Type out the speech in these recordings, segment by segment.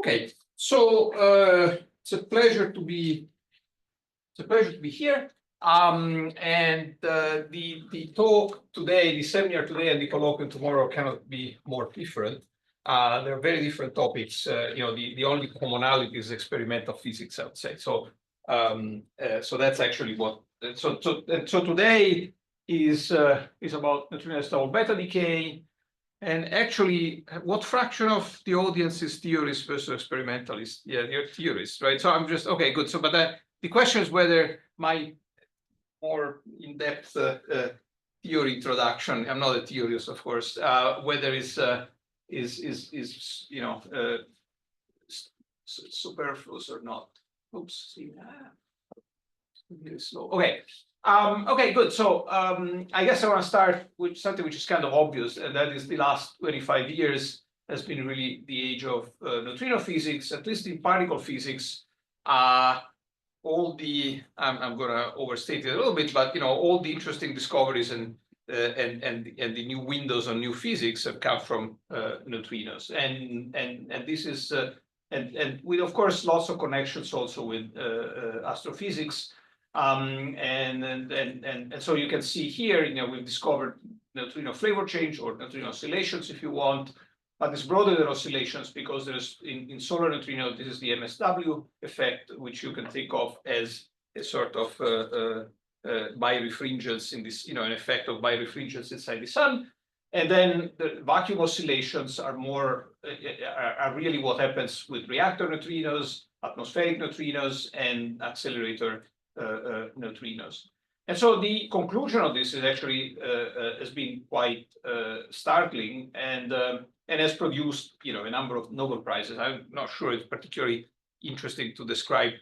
Okay, so it's a pleasure to be here. And the talk today, the seminar today, and the colloquium tomorrow cannot be more different. They're very different topics. The only commonality is experimental physics, I would say. So so that's actually what. So today is about neutrino-less double beta decay. And actually, what fraction of the audience is theorist versus experimentalist? Yeah, you're theorist, right? So I'm just, okay, good. So, but the question is whether my more in-depth theory introduction, I'm not a theorist, of course, whether is superfluous or not. Oops, see, really slow. Okay. Okay, good. So I guess I want to start with something which is kind of obvious, and that is the last 25 years has been really the age of neutrino physics, at least in particle physics. All the I'm going to overstate it a little bit, but all the interesting discoveries and the new windows on new physics have come from neutrinos, and this is and with, of course, lots of connections also with astrophysics. And so you can see here, we've discovered neutrino flavor change or neutrino oscillations, if you want, but it's broader than oscillations because there's in solar neutrino, this is the MSW effect, which you can think of as a sort of birefringence in this, an effect of birefringence inside the sun. And then the vacuum oscillations are are really what happens with reactor neutrinos, atmospheric neutrinos, and accelerator neutrinos. And so the conclusion of this is actually has been quite startling and has produced a number of Nobel Prizes. I'm not sure it's particularly interesting to describe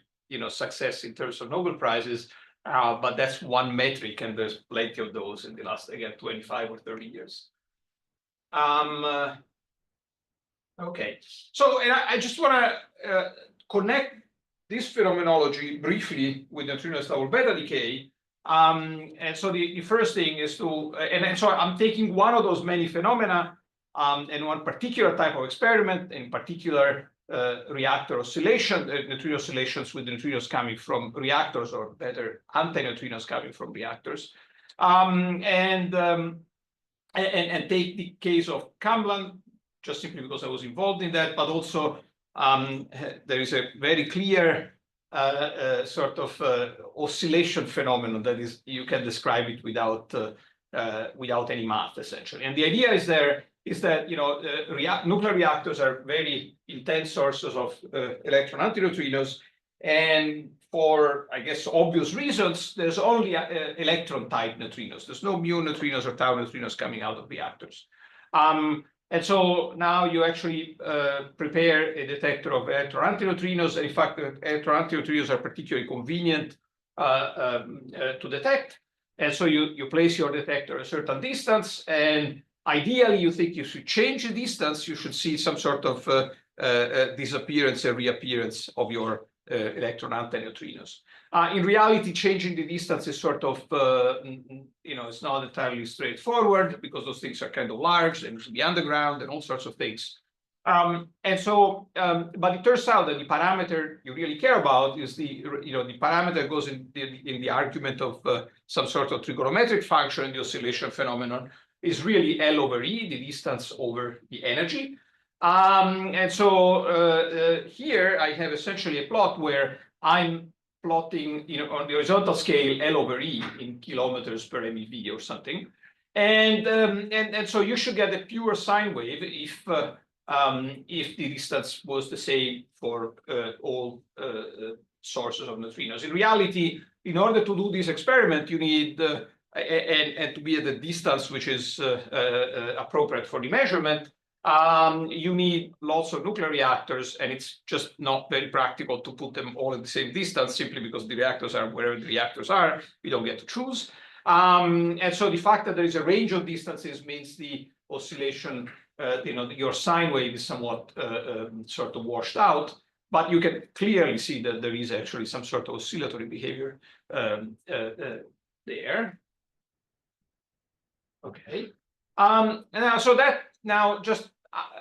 success in terms of Nobel Prizes, but that's one metric, and there's plenty of those in the last, again, 25 or 30 years. Okay, so and I just want to connect this phenomenology briefly with neutrino-less double beta decay. And so the first thing is to, and so I'm taking one of those many phenomena and one particular type of experiment, in particular reactor oscillation, neutrino oscillations with neutrinos coming from reactors, or better, antineutrinos coming from reactors, and take the case of Kamlan, just simply because I was involved in that, but also there is a very clear sort of oscillation phenomenon that is, you can describe it without any math, essentially. And the idea is that nuclear reactors are very intense sources of electron antineutrinos, and for, I guess, obvious reasons, there's only electron type neutrinos. There's no mu neutrinos or tau neutrinos coming out of reactors. And so now you actually prepare a detector of electron antineutrinos. And in fact, the electron antineutrinos are particularly convenient to detect. And so you place your detector at a certain distance, and ideally you think you should change the distance. You should see some sort of disappearance and reappearance of your electron antineutrinos. In reality, changing the distance is sort of, it's not entirely straightforward because those things are kind of large, they should be underground and all sorts of things. And so, but it turns out that the parameter you really care about is the parameter goes in the argument of some sort of trigonometric function in the oscillation phenomenon is really L over E, the distance over the energy. And so here I have essentially a plot where I'm plotting, on the horizontal scale, L over E in kilometers per MeV or something. And so you should get a pure sine wave if the distance was the same for all sources of neutrinos. In reality, in order to do this experiment, you need and to be at the distance which is appropriate for the measurement, you need lots of nuclear reactors, and it's just not very practical to put them all at the same distance, simply because the reactors are wherever the reactors are. We don't get to choose. And so the fact that there is a range of distances means the oscillation, your sine wave is somewhat sort of washed out, but you can clearly see that there is actually some sort of oscillatory behavior there. Okay. And so that now just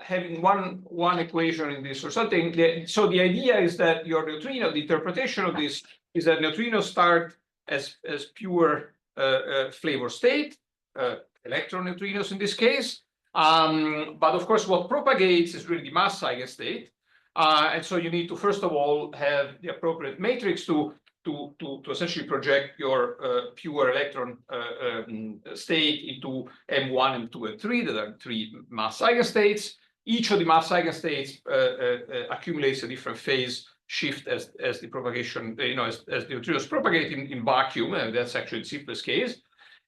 having one equation in this or something. So the idea is that your neutrino, the interpretation of this is that neutrinos start as pure flavor state, electron neutrinos in this case. But of course, what propagates is really the mass eigenstate. And so you need to, first of all, have the appropriate matrix to essentially project your pure electron state into M1, M2, and 3, that are 3 mass eigenstates. Each of the mass eigenstates accumulates a different phase shift as the propagation, as the neutrinos propagate in vacuum, and that's actually the simplest case.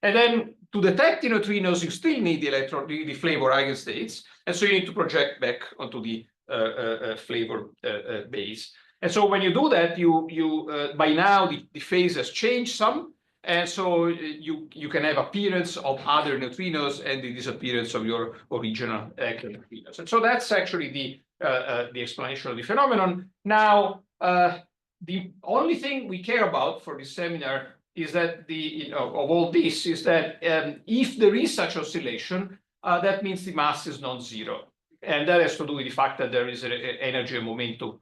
And then to detect the neutrinos, you still need the flavor eigenstates, and so you need to project back onto the flavor base. And so when you do that, you by now the phase has changed some, and so you can have appearance of other neutrinos and the disappearance of your original neutrinos. And so that's actually the explanation of the phenomenon. Now, the only thing we care about for this seminar is that of all this is that if there is such oscillation, that means the mass is non-zero, and that has to do with the fact that there is an energy and momentum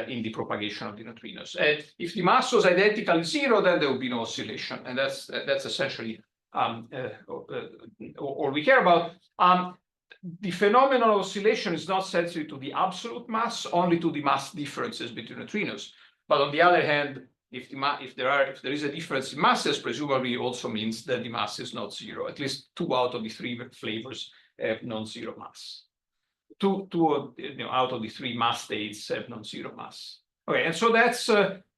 in the propagation of the neutrinos. And if the mass was identically zero, then there would be no oscillation, and that's essentially all we care about. The phenomenon of oscillation is not sensitive to the absolute mass, only to the mass differences between neutrinos. But on the other hand, if there is a difference in masses, presumably also means that the mass is not zero. At least 2 out of the 3 flavors have non-zero mass. Two out of the 3 mass states have non-zero mass. Okay, and so that's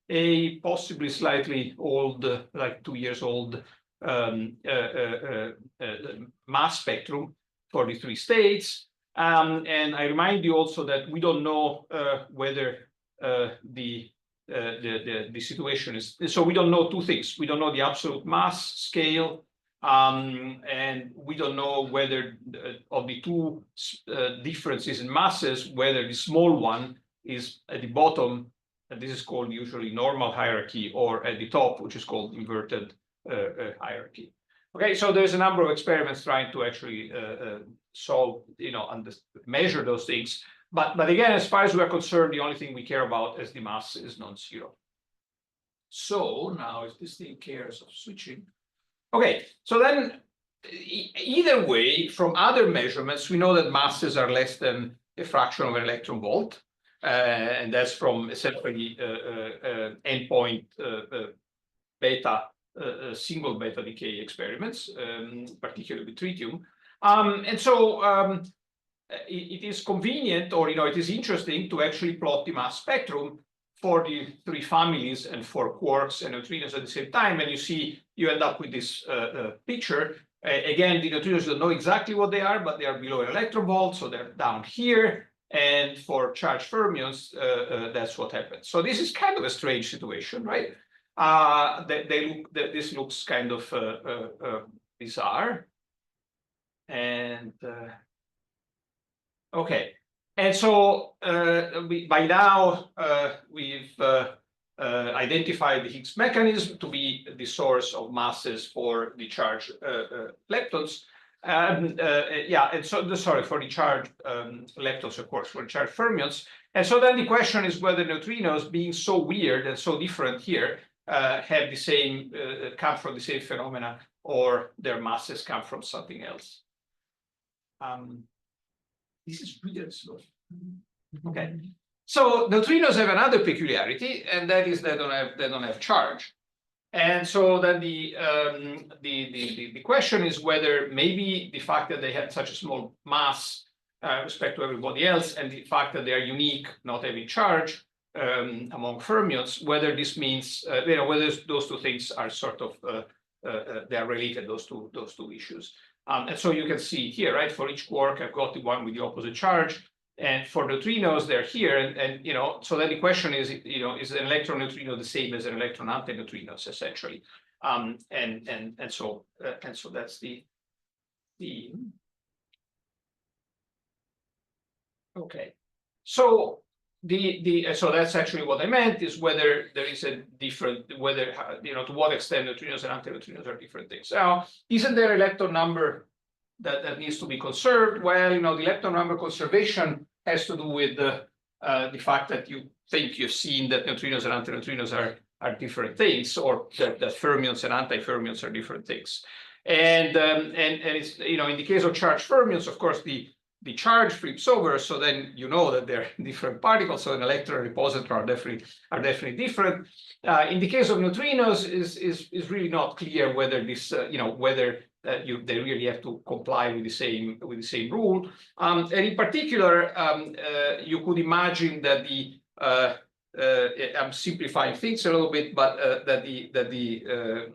a possibly slightly old, like 2 years old, mass spectrum for the 3 states. And I remind you also that we don't know whether the situation is, so we don't know 2 things. We don't know the absolute mass scale, and we don't know whether of the 2 differences in masses, whether the small one is at the bottom, and this is called usually normal hierarchy, or at the top, which is called inverted hierarchy. Okay, so there's a number of experiments trying to actually solve, and measure those things. But again, as far as we're concerned, the only thing we care about is the mass is non-zero. So now, if this thing cares of switching, okay. So then, either way, from other measurements, we know that masses are less than a fraction of an electron volt, and that's from essentially endpoint beta. Single beta decay experiments, particularly with tritium. And so it is convenient, or it is interesting to actually plot the mass spectrum for the 3 families and for quarks and neutrinos at the same time. And you see, you end up with this picture. Again, the neutrinos don't know exactly what they are, but they are below an electron volt, so they're down here. And for charged fermions, that's what happens. So this is kind of a strange situation, right? This looks kind of bizarre, and okay, and so by now we've identified the Higgs mechanism to be the source of masses for the charged leptons, and so sorry, for the charged leptons, of course, for the charged fermions. And so then the question is whether neutrinos, being so weird and so different here, have the same, come from the same phenomena, or their masses come from something else. This is really slow. Okay, so neutrinos have another peculiarity, and that is they don't have charge. And so then the question is whether maybe the fact that they had such a small mass respect to everybody else, and the fact that they are unique, not having charge, among fermions, whether this means whether those 2 things are sort of they are related, those two issues. And so you can see here, right, for each quark I've got the one with the opposite charge, and for neutrinos they're here, and so then the question is, is an electron neutrino the same as an electron antineutrinos, essentially, and so that's the okay. So so that's actually what I meant, is whether there is a different, whether to what extent neutrinos and antineutrinos are different things. Now, isn't there a lepton number that needs to be conserved? Well, the lepton number conservation has to do with the fact that you think you've seen that neutrinos and antineutrinos are different things, or that fermions and anti-fermions are different things. And it's, in the case of charged fermions, of course, the charge flips over, so then you know that they're different particles. So an electron and a positron are definitely different. In the case of neutrinos, is really not clear whether this, whether they really have to comply with the same rule. And in particular, you could imagine that I'm simplifying things a little bit, but that the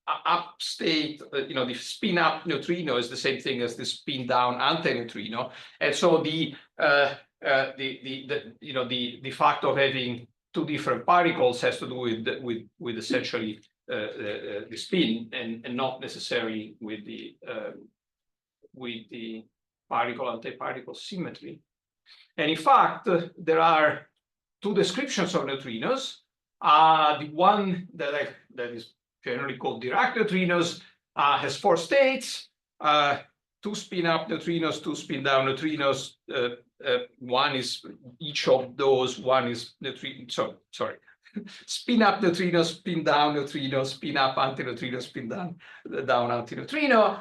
up state, the spin up neutrino is the same thing as the spin down antineutrino, and so the fact of having two different particles has to do with essentially the spin, and not necessarily with the particle-antiparticle symmetry. And in fact, there are two descriptions of neutrinos. The one that is generally called Dirac neutrinos has four states: two spin-up neutrinos, two spin-down neutrinos. One is each of those. One is neutrino. Sorry. Spin-up neutrino, spin-down neutrino, spin-up antineutrino, spin-down antineutrino.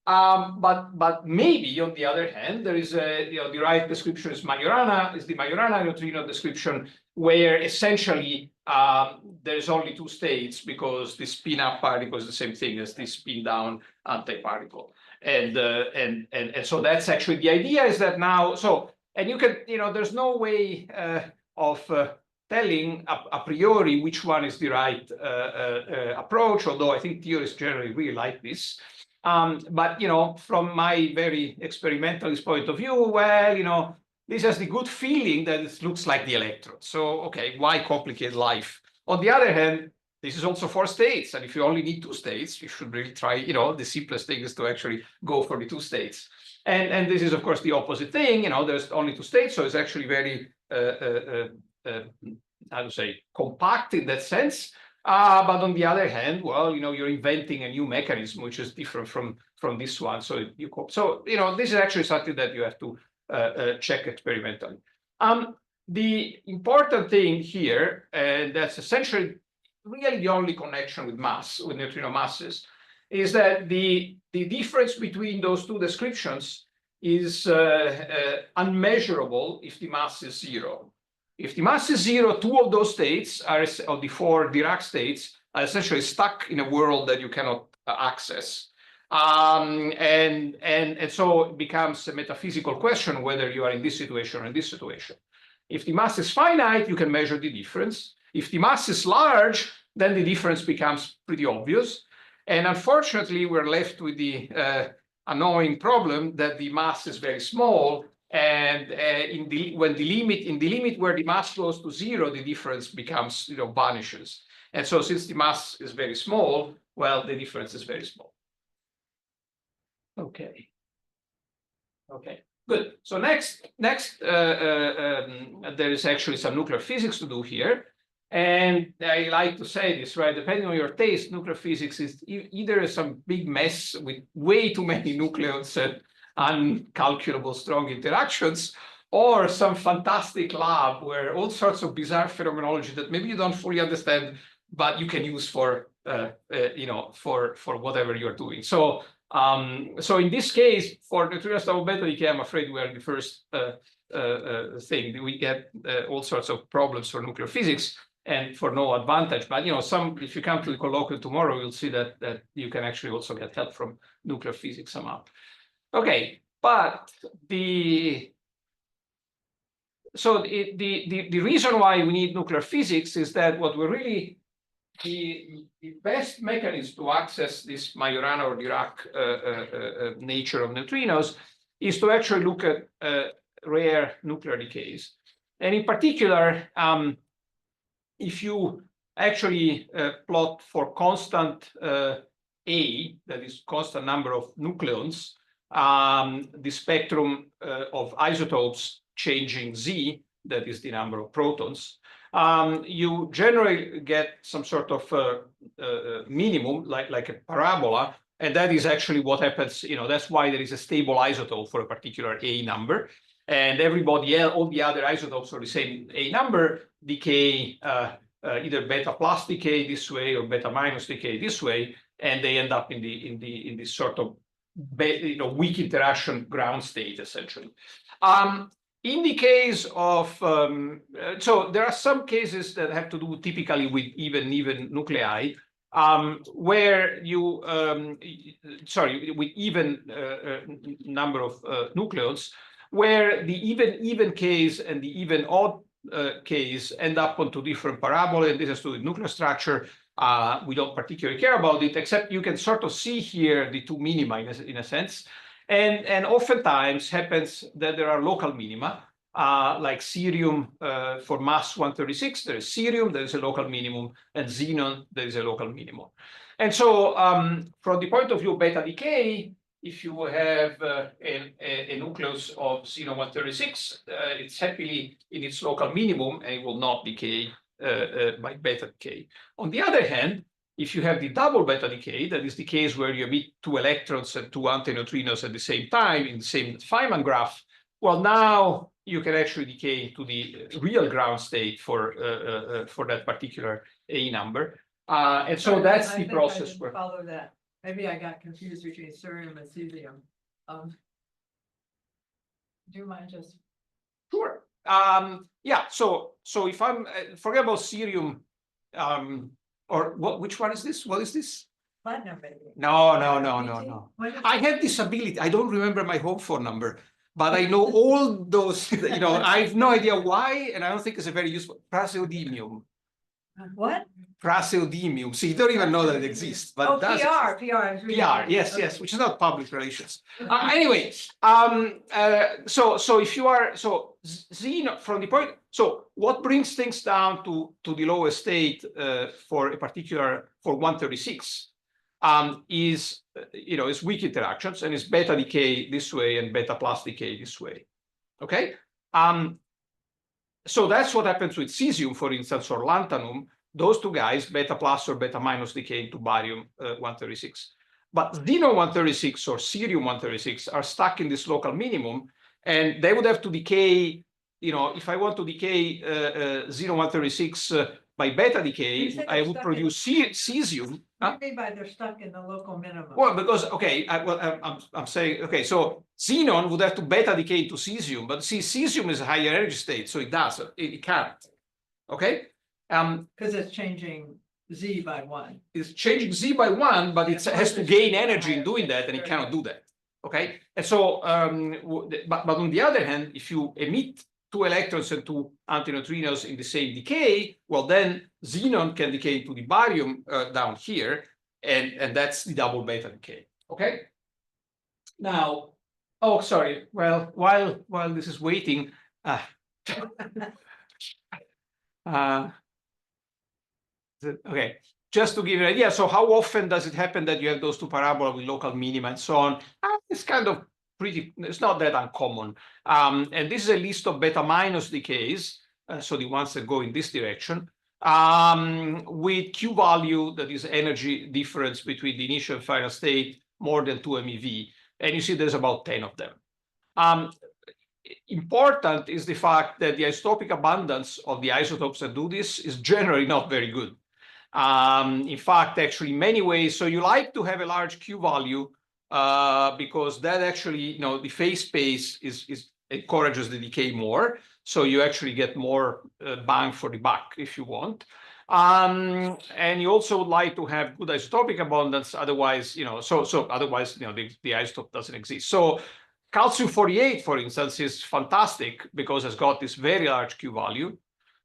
But maybe on the other hand, there is the right description is Majorana, is the Majorana neutrino description, where essentially there's only two states, because the spin-up particle is the same thing as the spin-down antiparticle, and so that's actually the idea, is that now. So, and you can, there's no way of telling a priori which one is the right approach, although I think theorists generally really like this. But from my very experimentalist point of view, well, this has the good feeling that it looks like the electron. So, okay, why complicate life? On the other hand, this is also four states, and if you only need two states, you should really try. The simplest thing is to actually go for the two states. And this is, of course, the opposite thing. There's only two states, so it's actually very how to say, compact in that sense. But on the other hand, well, you're inventing a new mechanism which is different from this one. So this is actually something that you have to check experimentally. The important thing here, and that's essentially really the only connection with neutrino masses, is that the difference between those two descriptions is unmeasurable if the mass is zero. If the mass is zero, two of those states of the four Dirac states are essentially stuck in a world that you cannot access. And so it becomes a metaphysical question whether you are in this situation or in this situation. If the mass is finite, you can measure the difference. If the mass is large, then the difference becomes pretty obvious. And unfortunately, we're left with the annoying problem that the mass is very small. And in the limit where the mass goes to zero, the difference becomes, vanishes. And so since the mass is very small, well, the difference is very small. Okay, good. So next, there is actually some nuclear physics to do here. And I like to say this, right? Depending on your taste, nuclear physics is either some big mess with way too many nucleons and uncalculable strong interactions, or some fantastic lab where all sorts of bizarre phenomenology that maybe you don't fully understand, but you can use for whatever you're doing. So in this case, for neutrinos double beta decay, I'm afraid we are in the first thing. We get all sorts of problems for nuclear physics and for no advantage. But if you come to the colloquium tomorrow, you'll see that you can actually also get help from nuclear physics somehow. Okay, but the reason why we need nuclear physics is that what we're really the best mechanism to access this Majorana or Dirac nature of neutrinos is to actually look at rare nuclear decays. And in particular, if you actually plot for constant A, that is constant number of nucleons, the spectrum of isotopes changing Z, that is the number of protons, you generally get some sort of minimum, like a parabola, And that is actually what happens, that's why there is a stable isotope for a particular A number. And everybody else, all the other isotopes for the same A number decay, either beta plus decay this way or beta minus decay this way, and they end up in this sort of weak interaction ground state, essentially. In the case of, so there are some cases that have to do typically with even nuclei, where you, with even number of nucleons, where the even case and the even odd case end up onto different parabola, and this has to do with nuclear structure. We don't particularly care about it, except you can sort of see here the two minima in a sense. And oftentimes happens that there are local minima, like cerium for mass 136, there is cerium, there is a local minimum, and xenon, there is a local minimum. And so from the point of view of beta decay, if you have a nucleus of xenon 136, it's happily in its local minimum and it will not decay by beta decay. On the other hand, if you have the double beta decay, that is the case where you emit 2 electrons and 2 antineutrinos at the same time in the same Feynman graph, well, now you can actually decay to the real ground state for that particular A number. And so that's the process where. Follow that. Maybe I got confused between cerium and cesium. Do you mind just? Sure. Yeah. So if I'm forget about cerium, or what? Which one is this? What is this? Platinum, maybe. No. I have this ability. I don't remember my home phone number, but I know all those. I have no idea why, and I don't think it's a very useful. Praseodymium. What? Praseodymium. So you don't even know that it exists. But PR. Yes, okay. Yes, which is not public relations. Anyway, so if you are xenon from the point, so what brings things down to the lowest state for a particular for 136 is is weak interactions, and it's beta decay this way and beta plus decay this way. Okay. So that's what happens with cesium, for instance, or lanthanum. Those two guys, beta plus or beta minus, decay into barium 136. But xenon 136 or cerium 136 are stuck in this local minimum, and they would have to decay. If I want to decay xenon 136 by beta decay, I would produce cesium. What do you mean by they're stuck in the local minimum? Well, because I'm saying so xenon would have to beta decay to cesium, but see, cesium is a higher energy state, so it can't. Okay. Because it's changing Z by 1. It's changing Z by 1, but it has to gain energy in doing that, and it cannot do that. Okay. And so, but on the other hand, if you emit 2 electrons and 2 antineutrinos in the same decay, well, then xenon can decay to the barium down here, and that's the double beta decay. Okay. Now, oh, sorry. Well, while this is waiting, okay, just to give you an idea. So how often does it happen that you have those two parabola with local minima and so on? It's kind of it's not that uncommon. And this is a list of beta minus decays, so the ones that go in this direction, with Q value, that is energy difference between the initial and final state, more than 2 MeV. And you see there's about 10 of them. Important is the fact that the isotopic abundance of the isotopes that do this is generally not very good. In fact, actually, in many ways, so you like to have a large Q value because that actually, the phase space encourages the decay more. So you actually get more bang for the buck if you want. And you also would like to have good isotopic abundance. Otherwise, otherwise, the isotope doesn't exist. So calcium-48, for instance, is fantastic because it's got this very large Q value,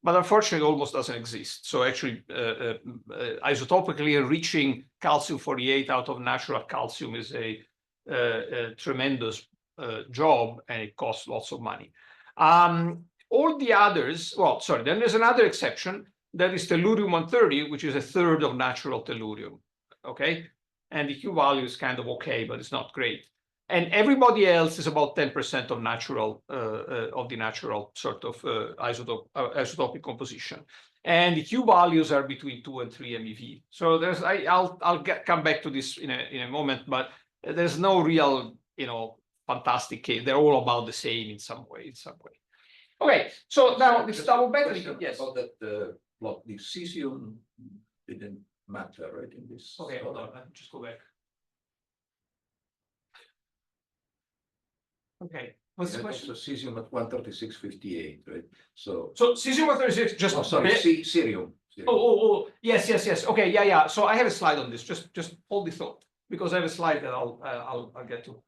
but unfortunately it almost doesn't exist. So actually, isotopically enriching calcium-48 out of natural calcium is a tremendous job, and it costs lots of money. All the others, well, sorry, then there's another exception, that is tellurium-130, which is a third of natural tellurium, okay? And the Q value is kind of okay, but it's not great. And everybody else is about 10% of natural of the natural sort of isotopic composition. And the Q values are between 2 and 3 MeV. So there's I'll come back to this in a moment, but there's no real fantastic case. They're all about the same in some way. Okay, so now this double beta. Yes. About that plot, the cesium didn't matter, right? In this. Okay, hold on. Let me just go back. Okay. What's the question? Cesium at 136.58, right? So cesium 136 just. Oh, sorry, cerium. Oh, yes. Okay, yeah. So I have a slide on this. Just hold the thought because I have a slide that I'll get to.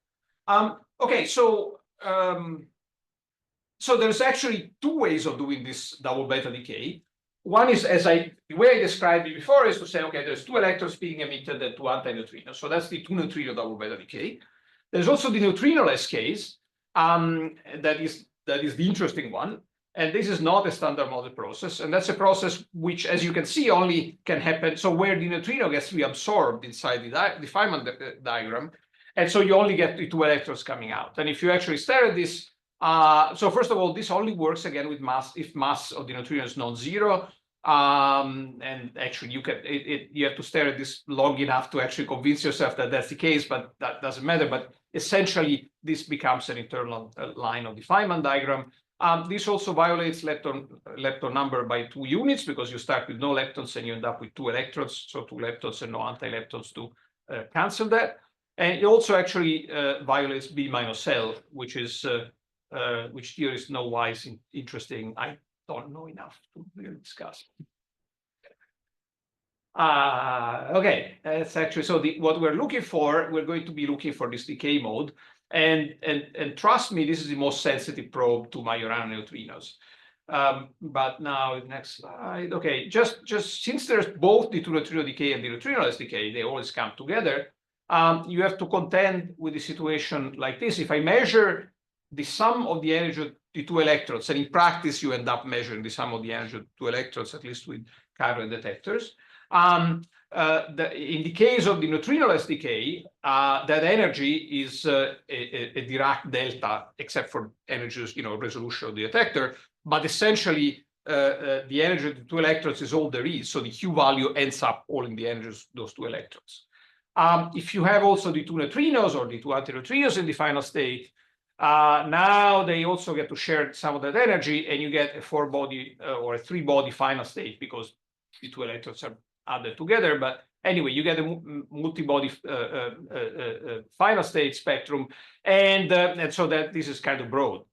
Okay, so there's actually two ways of doing this double beta decay. One is, the way I described it before, is to say, okay, there's 2 electrons being emitted and 2 antineutrinos. So that's the 2 neutrino double beta decay. There's also the neutrino-less case. That is the interesting one. And this is not a standard model process. And that's a process which, as you can see, only can happen. So where the neutrino gets reabsorbed inside the Feynman diagram. And so you only get the 2 electrons coming out. And if you actually stare at this, so first of all, this only works again with mass if mass of the neutrino is non-zero. And actually you have to stare at this long enough to actually convince yourself that that's the case, but that doesn't matter. But essentially, this becomes an internal line of the Feynman diagram. This also violates lepton number by 2 units because you start with no leptons and you end up with 2 electrons. So 2 leptons and no anti-leptons to cancel that. And it also actually violates B minus L, which theorists know why is interesting. I don't know enough to really discuss. Okay, that's actually what we're looking for. We're going to be looking for this decay mode, and trust me, this is the most sensitive probe to Majorana neutrinos. But now next slide. Okay, just since there's both the 2 neutrino decay and the neutrino-less decay, they always come together. You have to contend with the situation like this. If I measure the sum of the energy of the 2 electrons, and in practice you end up measuring the sum of the energy of 2 electrons, at least with chiral detectors. In the case of the neutrino-less decay, that energy is a Dirac delta, except for energies, resolution of the detector. But essentially, the energy of the 2 electrons is all there is. So the Q value ends up all in the energy of those 2 electrons. If you have also the 2 neutrinos or the 2 antineutrinos in the final state, now they also get to share some of that energy, and you get a 4-body or a 3-body final state because the 2 electrons are added together. But anyway, you get a multi-body final state spectrum, and so that this is kind of broad.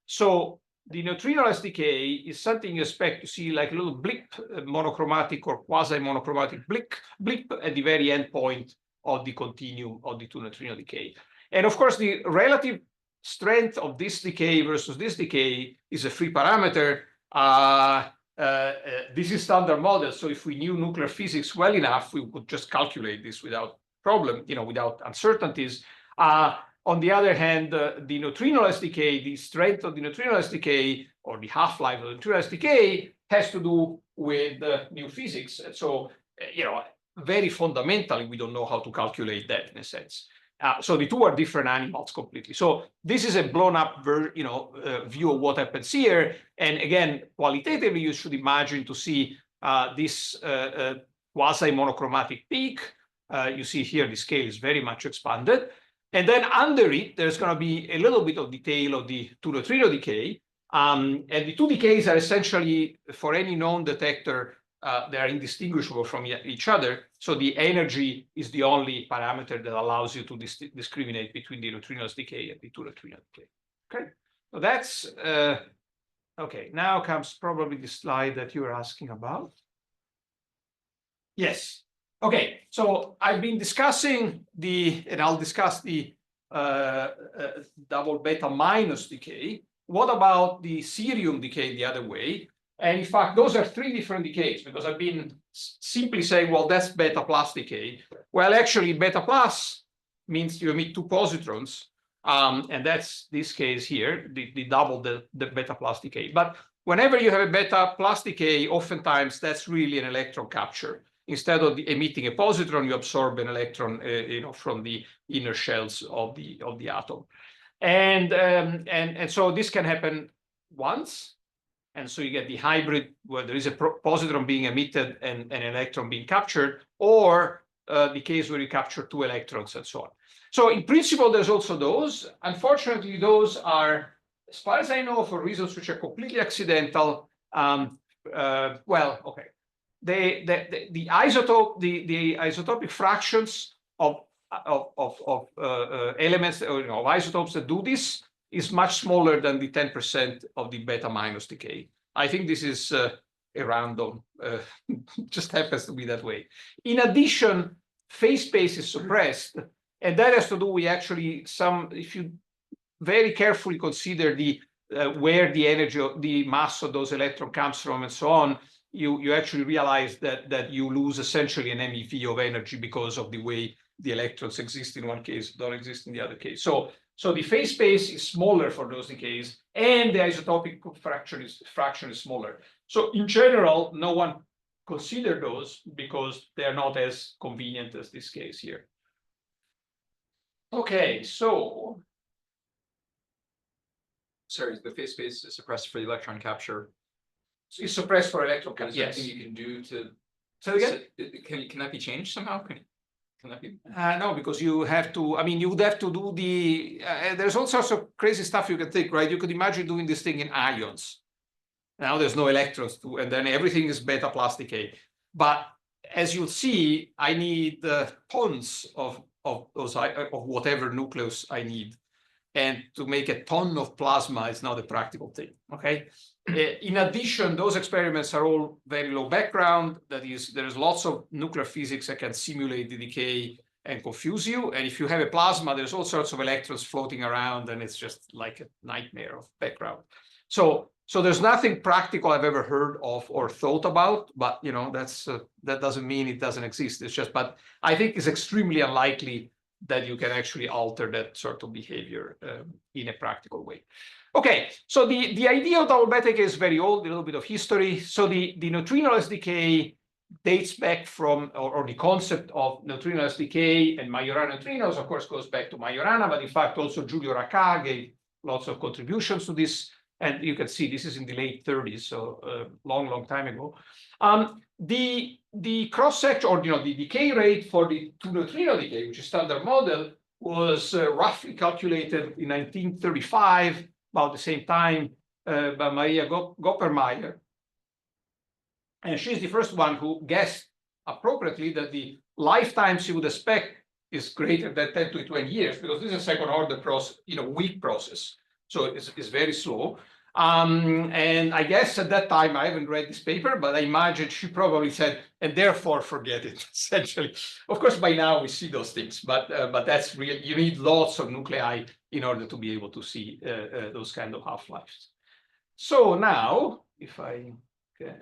So the neutrino-less decay is something you expect to see like a little blip, monochromatic or quasi-monochromatic blip at the very end point of the continuum of the 2 neutrino decay. And of course, the relative strength of this decay versus this decay is a free parameter. This is standard model. So if we knew nuclear physics well enough, we could just calculate this without problem, without uncertainties. On the other hand, the neutrino-less decay, the strength of the neutrino-less decay, or the half-life of the neutrino-less decay, has to do with new physics. And so, very fundamentally, we don't know how to calculate that in a sense. So the two are different animals completely. So this is a blown up view of what happens here. And again, qualitatively, you should imagine to see this quasi-monochromatic peak. You see here the scale is very much expanded. And then under it, there's going to be a little bit of detail of the 2 neutrino decay. And the 2 decays are essentially, for any known detector, they are indistinguishable from each other. So the energy is the only parameter that allows you to discriminate between the neutrino-less decay and the 2 neutrino decay. Okay, so that's okay. Now comes probably the slide that you were asking about. Yes. Okay, so I've been discussing and I'll discuss the double beta minus decay. What about the cerium decay the other way? And in fact, those are 3 different decays because I've been simply saying, well, that's beta plus decay. Well, actually, beta plus means you emit 2 positrons. And that's this case here, the double the beta plus decay. But whenever you have a beta plus decay, oftentimes that's really an electron capture. instead of emitting a positron, you absorb an electron, from the inner shells of the atom. And so this can happen once. And so you get the hybrid where there is a positron being emitted and an electron being captured, or the case where you capture 2 electrons and so on. So in principle, there's also those. Unfortunately, those are, as far as I know, for reasons which are completely accidental. Well, okay. The isotopic fractions of elements or of isotopes that do this is much smaller than the 10% of the beta minus decay. I think this is a random, just happens to be that way. In addition, phase space is suppressed, and that has to do with actually if you very carefully consider where the energy, the mass of those electrons comes from and so on, you actually realize that you lose essentially an MeV of energy because of the way the electrons exist in one case, don't exist in the other case. So the phase space is smaller for those decays, and the isotopic fraction is smaller. So in general, no one considered those because they are not as convenient as this case here. Okay, so. Sorry, the phase space is suppressed for the electron capture. It's suppressed for electron Is capture. there Yes. anything you can do to? So again, Can that be changed somehow? Can that be? no, because you have to. I mean, you would have to do the. There's all sorts of crazy stuff you can think, right? You could imagine doing this thing in ions. Now there's no electrons and then everything is beta plus decay. But as you'll see, I need tons of whatever nucleus I need. And to make a ton of plasma is not a practical thing, okay? In addition, those experiments are all very low background. That is, there's lots of nuclear physics that can simulate the decay and confuse you. And if you have a plasma, there's all sorts of electrons floating around, and it's just like a nightmare of background. So there's nothing practical I've ever heard of or thought about, but that doesn't mean it doesn't exist. It's just, but I think it's extremely unlikely that you can actually alter that sort of behavior in a practical way. Okay, so the idea of double beta decay is very old, a little bit of history. So the neutrino-less decay dates back from, or the concept of neutrino-less decay and Majorana neutrinos, of course, goes back to Majorana, but in fact also Giulio Racah gave lots of contributions to this. And you can see this is in the late 30s, so long time ago. The cross-section, or the decay rate for the 2 neutrino decay, which is standard model, was roughly calculated in 1935, about the same time, by Maria Goppermeier. And she's the first one who guessed appropriately that the lifetime she would expect is greater than 10 to 20 years, because this is a second order process, weak process. So it's very slow. And I guess at that time, I haven't read this paper, but I imagine she probably said, and therefore forget it, essentially. Of course, by now we see those things, but that's real. You need lots of nuclei in order to be able to see those kind of half-lives. So now, if I,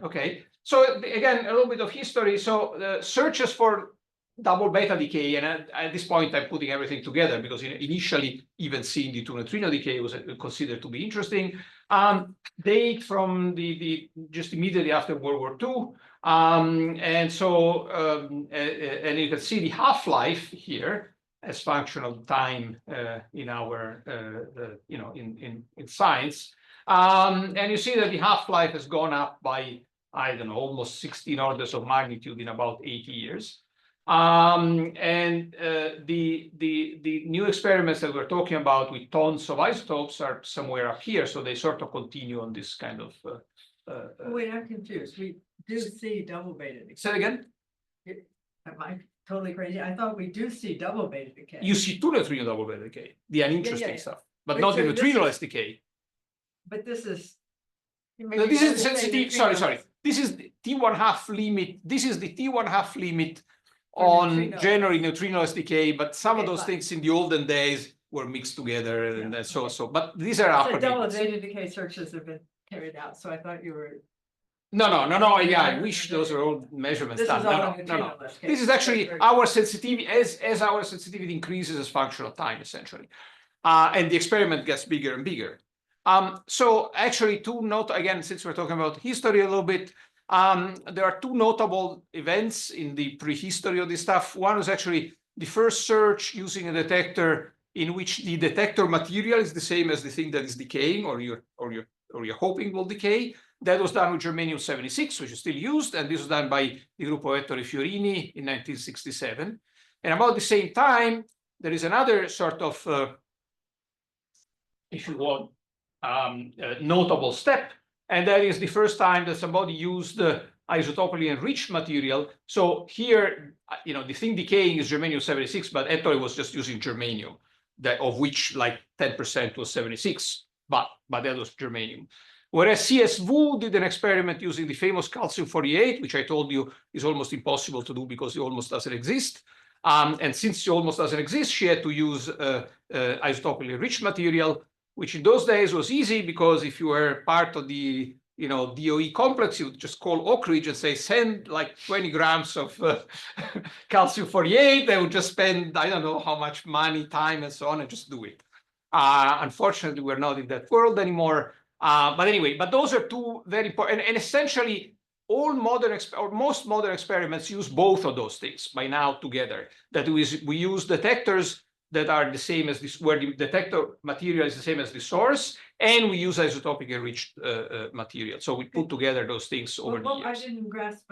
okay. So again, a little bit of history. So searches for double beta decay, and at this point I'm putting everything together because initially even seeing the 2 neutrino decay was considered to be interesting. Date from the just immediately after World War II, and so and you can see the half-life here as function of time in our in science, and you see that the half-life has gone up by, I don't know, almost 16 orders of magnitude in about 80 years. And the new experiments that we're talking about with tons of isotopes are somewhere up here, so they sort of continue on this kind of. Wait, I'm confused. We do see double beta decay. Say it again. Am I totally crazy? I thought we do see double beta decay. You see 2 neutrino double beta decay, the uninteresting stuff, but Wait, not so the this neutrino-less decay. But this is. No, this is sensitive. Sorry. This is the T1/2 limit. This is the T1/2 limit on generally neutrino-less decay, but some of those things in the olden days were mixed together, and but these are upper double limits. beta decay searches have been carried out, so I thought you were. No. Yeah, I wish those were all measurements This done. is all No. neutrino-less case. This is actually our sensitivity as our sensitivity increases as function of time, essentially, and the experiment gets bigger and bigger. So actually, to note again, since we're talking about history a little bit, There are two notable events in the prehistory of this stuff. One was actually the first search using a detector in which the detector material is the same as the thing that is decaying or you're hoping will decay. That was done with germanium-76, which is still used, and this was done by the group of Ettore Fiorini in 1967. And about the same time, there is another sort of, if you want, notable step, and that is the first time that somebody used isotopically enriched material. So here, the thing decaying is germanium-76, but Ettore was just using germanium, of which like 10% was 76, but that was germanium. Whereas C.S. Wu did an experiment using the famous calcium-48, which I told you is almost impossible to do because it almost doesn't exist. And since it almost doesn't exist, she had to use isotopically enriched material, which in those days was easy because if you were part of the DOE complex, you would just call Oak Ridge and say, send like 20 grams of calcium-48. They would just spend, I don't know how much money, time, and so on, and just do it. Unfortunately, we're not in that world anymore. But anyway, those are two very important, and essentially all modern or most modern experiments use both of those things by now together. That is, we use detectors that are the same as this, where the detector material is the same as the source, and we use isotopic enriched material. So we put together those things over the years. I didn't grasp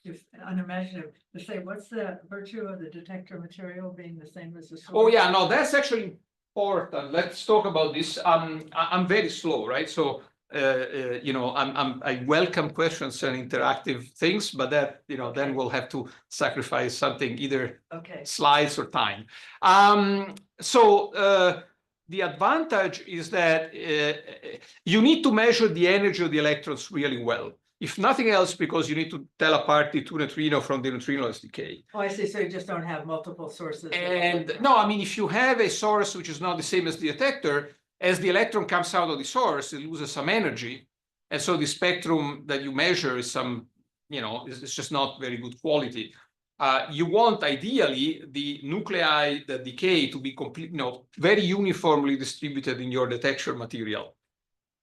just unimaginative to say, what's the virtue of the detector material being the same as the source? Oh yeah, no, that's actually important. Let's talk about this. I'm very slow, right? So I welcome questions and interactive things, but that then we'll have to sacrifice something, either slides or time. So the advantage is that you need to measure the energy of the electrons really well. If nothing else, because you need to tell apart the two neutrino from the neutrino-less decay. Oh, I see. So you just don't have multiple sources. And no, I mean, if you have a source which is not the same as the detector, as the electron comes out of the source, it loses some energy. And so the spectrum that you measure is it's just not very good quality. You want, ideally, the nuclei that decay to be very uniformly distributed in your detection material.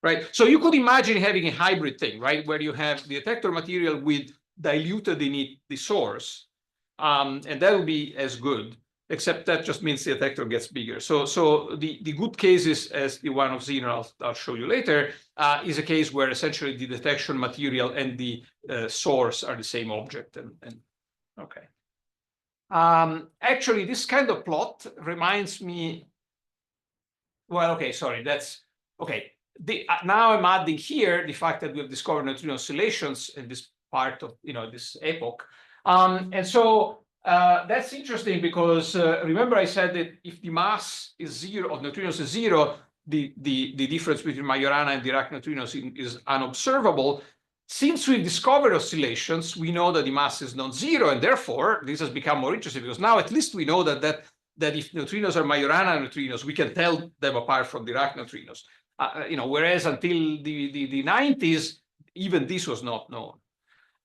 Right. So you could imagine having a hybrid thing, right, where you have the detector material with diluted in it the source, and that would be as good, except that just means the detector gets bigger. So the good cases, as the one of Xenon I'll show you later, is a case where essentially the detection material and the source are the same object. Okay. Actually, this kind of plot reminds me. Well, okay, sorry, that's okay. Now I'm adding here the fact that we have discovered neutrino oscillations in this part of this epoch, and so that's interesting because remember I said that if the mass is zero of neutrinos is zero, the difference between Majorana and Dirac neutrinos is unobservable. Since we've discovered oscillations, we know that the mass is non-zero, and therefore this has become more interesting because now at least we know that if neutrinos are Majorana neutrinos, we can tell them apart from Dirac neutrinos. Whereas until the 90s, even this was not known.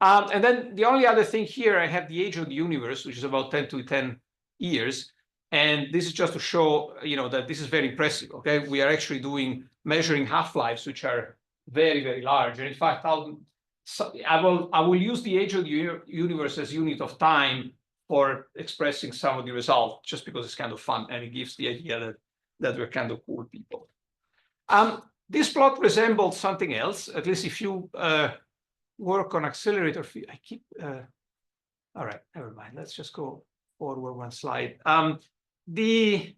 And then the only other thing here, I have the age of the universe, which is about 10 to 10 years. And this is just to show, that this is very impressive, okay? We are actually measuring half-lives, which are very, very large. And in fact, I will use the age of the universe as unit of time for expressing some of the results, just because it's kind of fun and it gives the idea that we're kind of cool people. This plot resembles something else, at least if you work on accelerator. All right, never mind. Let's just go forward one slide. If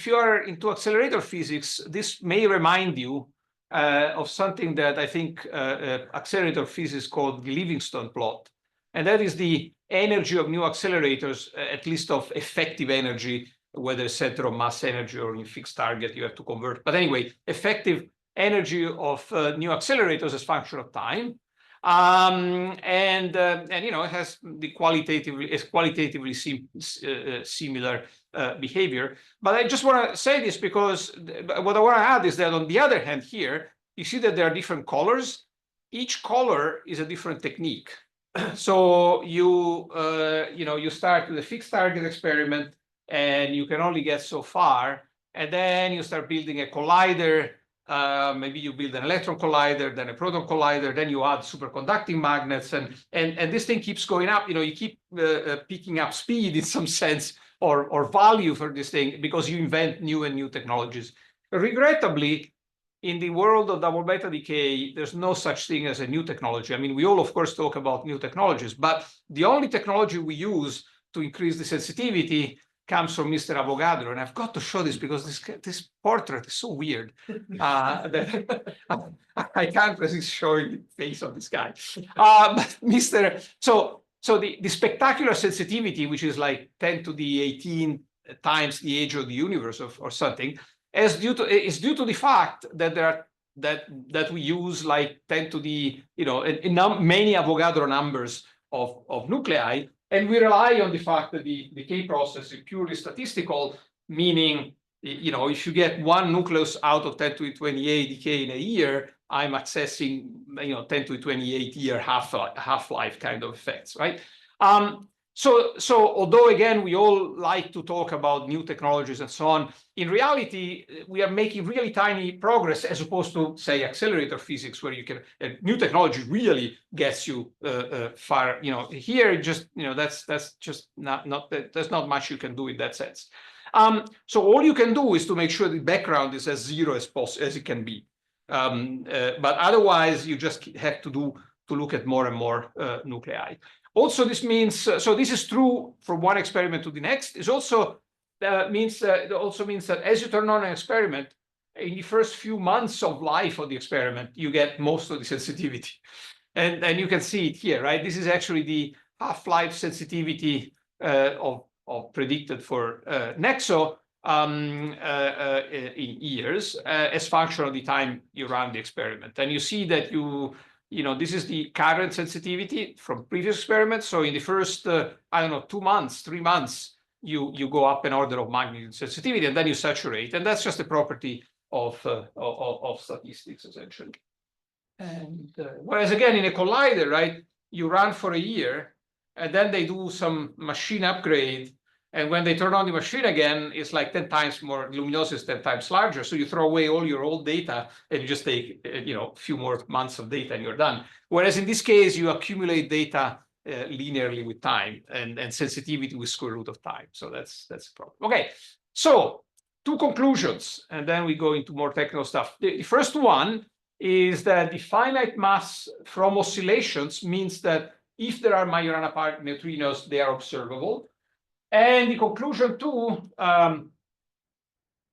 you are into accelerator physics, this may remind you of something that I think accelerator physics called the Livingston plot. And that is the energy of new accelerators, at least of effective energy, whether center of mass energy or in fixed target, you have to convert. But anyway, effective energy of new accelerators as function of time. It has the qualitatively similar behavior. But I just want to say this because what I want to add is that on the other hand here, you see that there are different colors. Each color is a different technique. So you start with a fixed target experiment, and you can only get so far, and then you start building a collider, maybe you build an electron collider, then a proton collider, then you add superconducting magnets, and this thing keeps going up. You know, you keep picking up speed in some sense, or value for this thing, because you invent new and new technologies. Regrettably, in the world of double beta decay, there's no such thing as a new technology. I mean, we all, of course, talk about new technologies, but the only technology we use to increase the sensitivity comes from Mr. Avogadro. And I've got to show this because this portrait is so weird that I can't resist showing the face of this guy. But so the spectacular sensitivity, which is like 10 to the 18 times the age of the universe or something, is due to the fact that that we use like 10 to the, you know, many Avogadro numbers of nuclei, and we rely on the fact that the decay process is purely statistical, meaning, you know, if you get one nucleus out of 10 to the 28 decay in a year, I'm accessing, you know, 10 to the 28 year half-life kind of effects, right? So although, again, we all like to talk about new technologies and so on, in reality, we are making really tiny progress as opposed to, say, accelerator physics, where you can, new technology really gets you far, you know, here, just, you know, that's just there's not much you can do in that sense. So all you can do is to make sure the background is as zero as possible, as it can be. But otherwise, you just have to look at more and more nuclei. Also, this means, so this is true from one experiment to the next. It also means that as you turn on an experiment, in the first few months of life of the experiment, you get most of the sensitivity. And you can see it here, right? This is actually the half-life sensitivity of predicted for nEXO in years as function of the time you run the experiment. And you see that you know, this is the current sensitivity from previous experiments. So in the first, I don't know, 2 months, 3 months, you go up an order of magnitude sensitivity, and then you saturate. And that's just a property of statistics, essentially. And whereas, again, in a collider, right, you run for a year, and then they do some machine upgrade. And when they turn on the machine again, it's like 10 times more, luminosity is 10 times larger. So you throw away all your old data and you just take, you know, a few more months of data and you're done. Whereas in this case, you accumulate data linearly with time, and sensitivity with square root of time. So that's a problem. Okay, so 2 conclusions, and then we go into more technical stuff. The first one is that the finite mass from oscillations means that if there are Majorana neutrinos, they are observable. And the conclusion too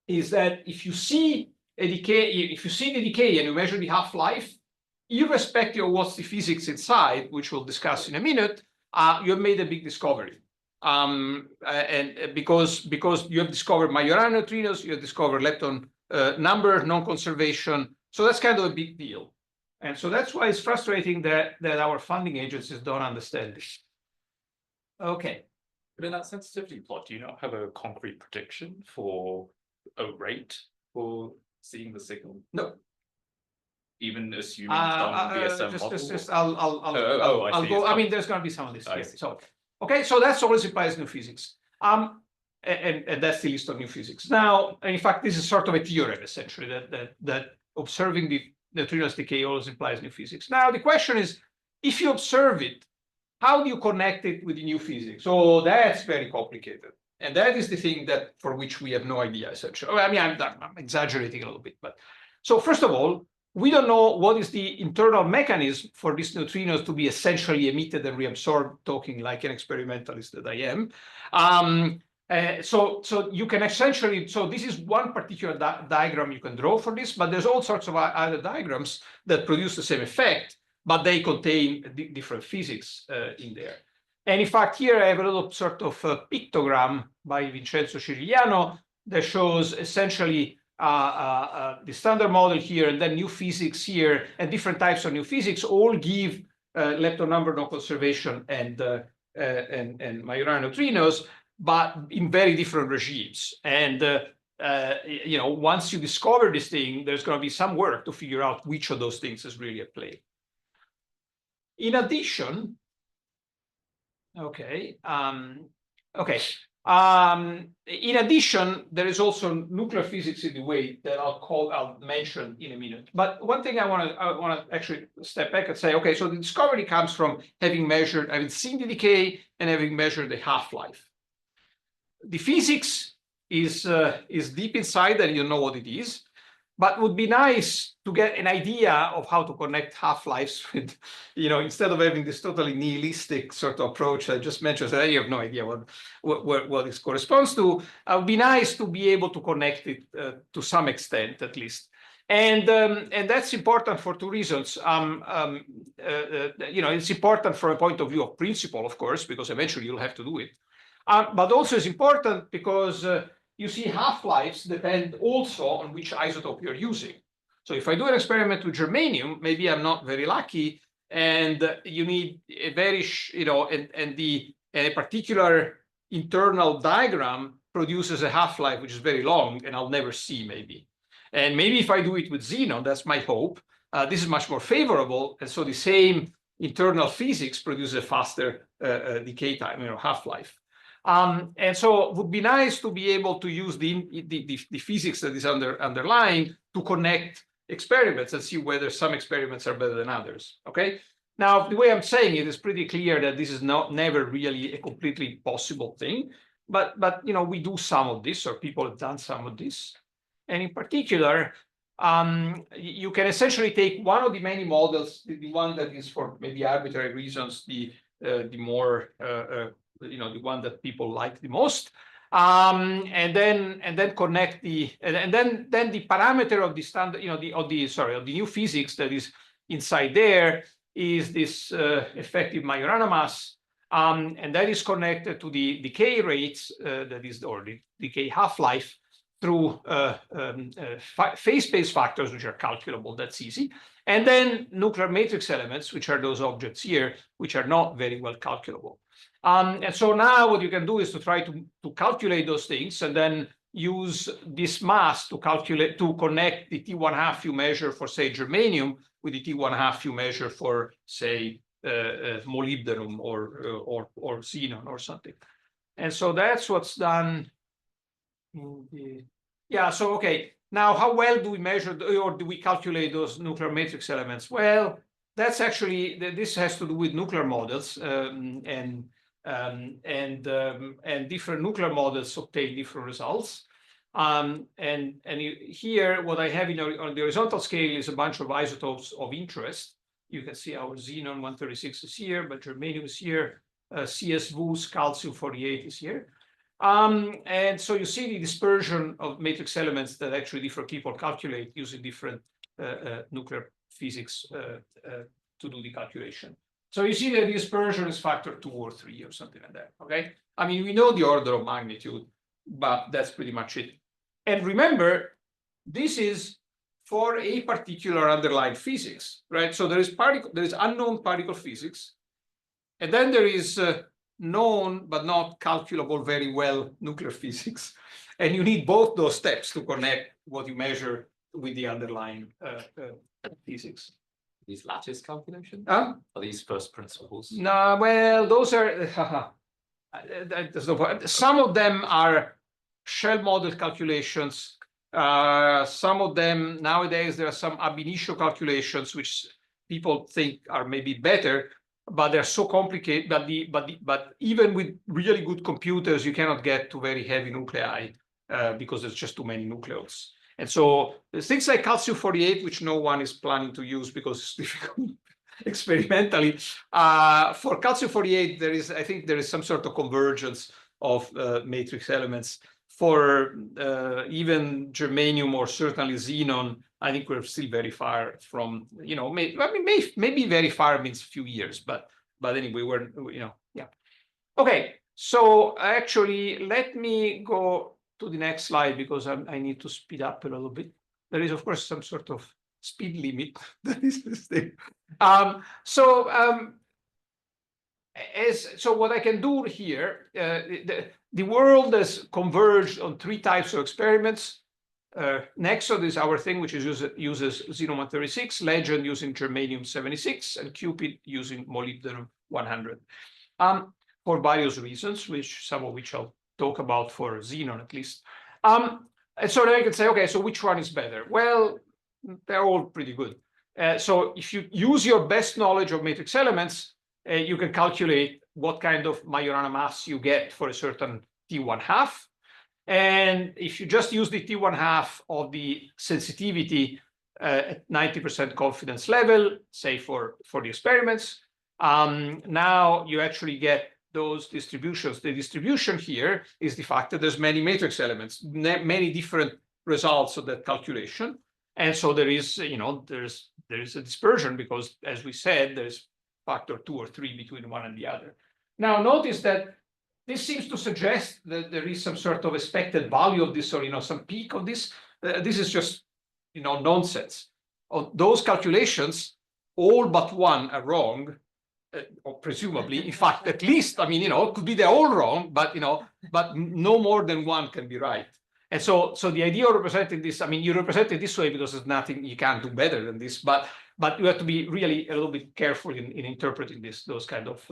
is that if you see a decay, if you see the decay and you measure the half-life, irrespective of what's the physics inside, which we'll discuss in a minute, you have made a big discovery. And because you have discovered Majorana neutrinos, you have discovered lepton number non-conservation. So that's kind of a big deal. And so that's why it's frustrating that our funding agencies don't understand this. Okay. But in that sensitivity plot, do you not have a concrete prediction for a rate for seeing the signal? No. Even assuming some VSM model? I'll go. I mean, there's going to be some of this here. So, okay, so that's always implies new physics. And that's the list of new physics. Now, and in fact, this is sort of a theorem, essentially, that observing the neutrinos decay always implies new physics. Now, the question is, if you observe it, how do you connect it with the new physics? So that's very complicated. And that is the thing that for which we have no idea, essentially. I mean, I'm exaggerating a little bit. But so first of all, we don't know what is the internal mechanism for these neutrinos to be essentially emitted and reabsorbed, talking like an experimentalist that I am. So you can essentially, so this is one particular diagram you can draw for this, but there's all sorts of other diagrams that produce the same effect, but they contain different physics in there. And in fact, here I have a little sort of pictogram by Vincenzo Cirigliano that shows essentially the standard model here, and then new physics here, and different types of new physics all give lepton number non-conservation and Majorana neutrinos, but in very different regimes. And you know, once you discover this thing, there's going to be some work to figure out which of those things is really at play. In addition, okay, In addition, there is also nuclear physics in the way that I'll mention in a minute. But one thing I want to actually step back and say, okay, so the discovery comes from having seen the decay and having measured the half-life. The physics is deep inside, and you know what it is. But it would be nice to get an idea of how to connect half-lives with, instead of having this totally nihilistic sort of approach I just mentioned, that you have no idea what this corresponds to. It would be nice to be able to connect it to some extent, at least. And that's important for two reasons. It's important from a point of view of principle, of course, because eventually you'll have to do it. But also it's important because you see half-lives depend also on which isotope you're using. So if I do an experiment with germanium, maybe I'm not very lucky, and you need a very, and a particular internal diagram produces a half-life which is very long, and I'll never see maybe. And maybe if I do it with xenon, that's my hope, this is much more favorable, and so the same internal physics produces a faster decay time, half-life. And so it would be nice to be able to use the physics that is underlying to connect experiments and see whether some experiments are better than others. Okay. Now, the way I'm saying it is pretty clear that this is never really a completely possible thing, but we do some of this, or people have done some of this, and in particular, you can essentially take one of the many models, the one that is for maybe arbitrary reasons, the more the one that people like the most, and then connect and then the parameter of the standard, of the new physics that is inside there is this effective Majorana mass, and that is connected to the decay rates, that is, or the decay half-life through phase space factors, which are calculable. That's easy. And then nuclear matrix elements, which are those objects here, which are not very well calculable. And so now what you can do is to try to calculate those things and then use this mass to connect the T1/2 you measure for, say, germanium with the T1/2 you measure for, say, molybdenum or xenon or something. And so that's what's done. So okay. Now, how well do we measure or do we calculate those nuclear matrix elements? Well, that's actually, this has to do with nuclear models, and different nuclear models obtain different results. Here, what I have on the horizontal scale is a bunch of isotopes of interest. You can see our xenon 136 is here, but germanium is here, CS-VUS, calcium-48 is here. And so you see the dispersion of matrix elements that actually different people calculate using different nuclear physics to do the calculation. So you see that the dispersion is factor 2 or 3 or something like that. Okay, I mean, we know the order of magnitude, but that's pretty much it. And remember, this is for a particular underlying physics, right? So there is unknown particle physics, and then there is known but not calculable very well nuclear physics, and you need both those steps to connect what you measure with the underlying physics. These lattice calculations? Are these first principles? No, well, those are there's no point. Some of them are shell model calculations. Some of them nowadays there are some ab initio calculations which people think are maybe better, but they're so complicated. But even with really good computers, you cannot get to very heavy nuclei because there's just too many nucleons. And so there's things like calcium-48, which no one is planning to use because it's difficult experimentally. For calcium-48, I think there is some sort of convergence of matrix elements. For even germanium or certainly xenon, I think we're still very far from, maybe very far means a few years, but anyway, yeah. Okay, so actually, let me go to the next slide because I need to speed up a little bit. There is, of course, some sort of speed limit that is this thing. So what I can do here, the world has converged on 3 types of experiments. nEXO is our thing, which uses xenon 136, Legend using germanium 76, and Cupid using molybdenum 100. For various reasons, some of which I'll talk about for Xenon at least. And so then I could say, okay, so which one is better? Well, they're all pretty good. So if you use your best knowledge of matrix elements, you can calculate what kind of Majorana mass you get for a certain T1/2. And if you just use the T1/2 of the sensitivity at 90% confidence level, say for the experiments, now you actually get those distributions. The distribution here is the fact that there's many matrix elements, many different results of that calculation. And so there is, there is a dispersion because, as we said, there's factor 2 or 3 between one and the other. Now, notice that this seems to suggest that there is some sort of expected value of this, or some peak of this. This is just, nonsense. Those calculations, all but one are wrong, or presumably. In fact, at least, it could be they're all wrong, but but no more than one can be right. And so the idea of representing this, you represent it this way because there's nothing you can do better than this, but you have to be really a little bit careful in interpreting those kind of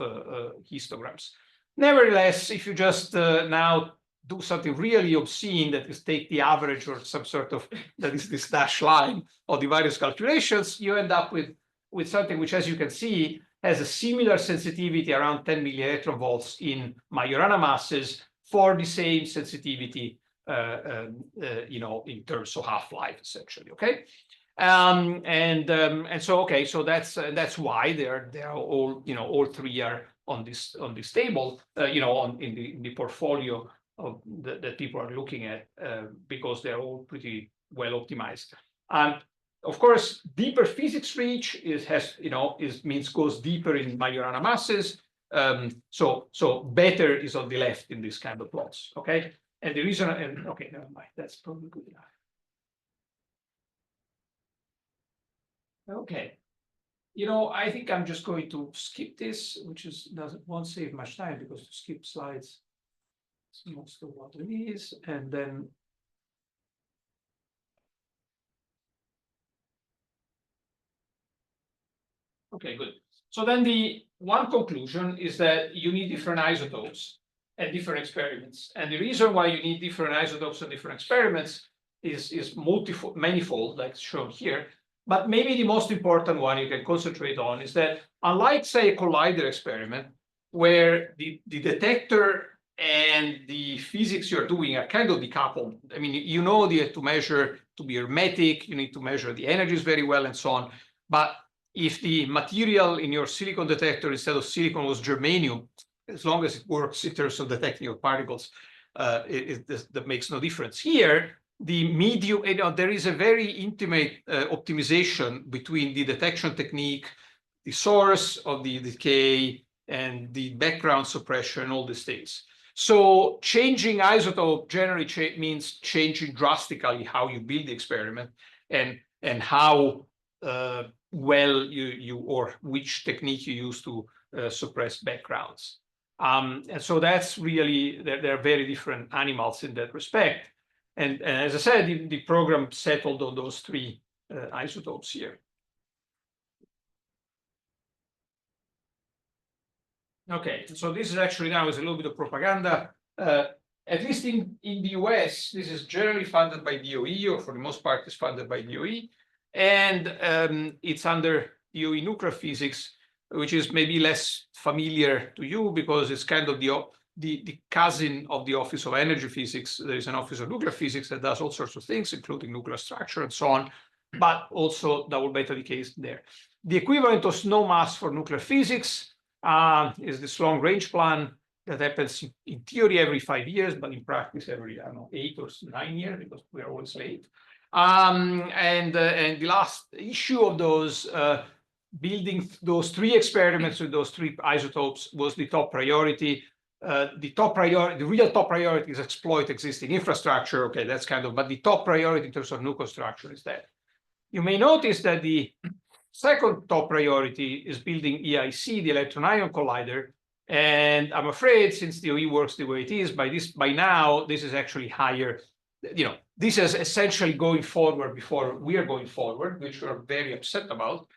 histograms. Nevertheless, if you just now do something really obscene, that is take the average or some sort of, that is this dashed line of the various calculations, you end up with something which, as you can see, has a similar sensitivity around 10 millielectron volts in Majorana masses for the same sensitivity, in terms of half-life, essentially. Okay, and so okay, so that's why they're all all three are on this table, in the portfolio of that people are looking at, because they're all pretty well optimized. Of course, deeper physics reach means goes deeper in Majorana masses. So better is on the left in this kind of plots. Okay, and the reason, okay, never mind. That's probably good enough. Okay, I think I'm just going to skip this, which won't save much time, because to skip slides is most of what it is, and then. Okay, good. So then the one conclusion is that you need different isotopes and different experiments. And the reason why you need different isotopes and different experiments is manifold, like shown here. But maybe the most important one you can concentrate on is that, unlike, say, a collider experiment, where the detector and the physics you're doing are kind of decoupled. You have to measure to be hermetic, you need to measure the energies very well, and so on. But if the material in your silicon detector instead of silicon was germanium, as long as it works in terms of detecting your particles, that makes no difference. Here, the medium, there is a very intimate optimization between the detection technique, the source of the decay, and the background suppression, and all these things. So changing isotope generally means changing drastically how you build the experiment and how well you or which technique you use to suppress backgrounds. And so that's really, they're very different animals in that respect. And as I said, the program settled on those three isotopes here. Okay, so this is actually now is a little bit of propaganda. At least in the US, this is generally funded by DOE, or for the most part, is funded by DOE. And it's under DOE nuclear physics, which is maybe less familiar to you because it's kind of the cousin of the Office of Energy Physics. There is an Office of Nuclear Physics that does all sorts of things, including nuclear structure and so on, but also double beta decays there. The equivalent of snow mass for nuclear physics is this long range plan that happens in theory every 5 years, but in practice every, 8 or 9 years, because we're always late. And the last issue of those building those three experiments with those three isotopes was the top priority. The real top priority is exploit existing infrastructure. Okay, that's kind of, but the top priority in terms of nuclear structure is that. You may notice that the second top priority is building EIC, the electron ion collider. And I'm afraid, since the OE works the way it is, by now, this is actually higher. This is essentially going forward before we are going forward, which we're very upset about,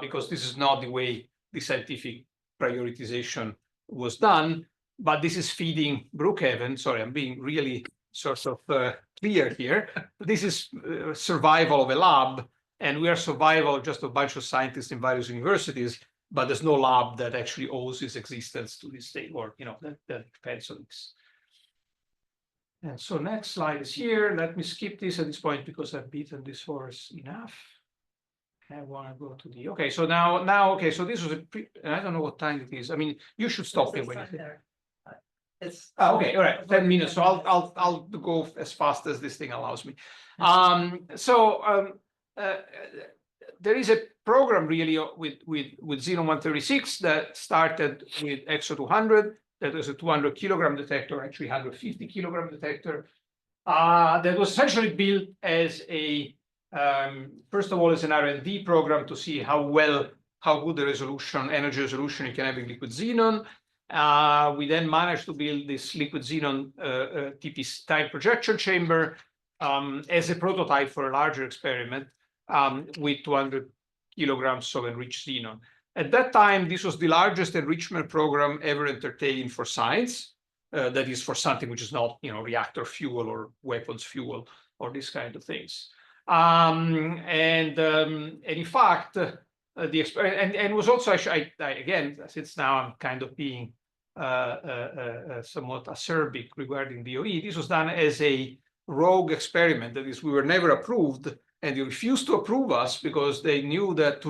because this is not the way the scientific prioritization was done. but this is feeding Brookhaven. Sorry, I'm being really sort of clear here. This is survival of a lab, and we are survival of just a bunch of scientists in various universities, but there's no lab that actually owes its existence to this thing, or that depends on this. And so next slide is here. Let me skip this at this point because I've beaten this horse enough. I want to go to the okay. So now okay. So this was I don't know what time it is. I mean, you should stop me when you think. It's. Okay, all right, 10 minutes. So I'll go as fast as this thing allows me. There is a program really with Xenon 136 that started with EXO 200. That was a 200 kilogram detector, actually 150 kilogram detector. That was essentially built as a first of all, as an R&D program to see how good the resolution, energy resolution you can have in liquid xenon. We then managed to build this liquid xenon TP time projection chamber as a prototype for a larger experiment with 200 kilograms of enriched xenon. At that time, this was the largest enrichment program ever entertained for science. That is for something which is not, reactor fuel or weapons fuel or these kind of things. And in fact, the experiment and was also I again, since now I'm kind of being somewhat acerbic regarding DOE, this was done as a rogue experiment. That is, we were never approved, and they refused to approve us because they knew that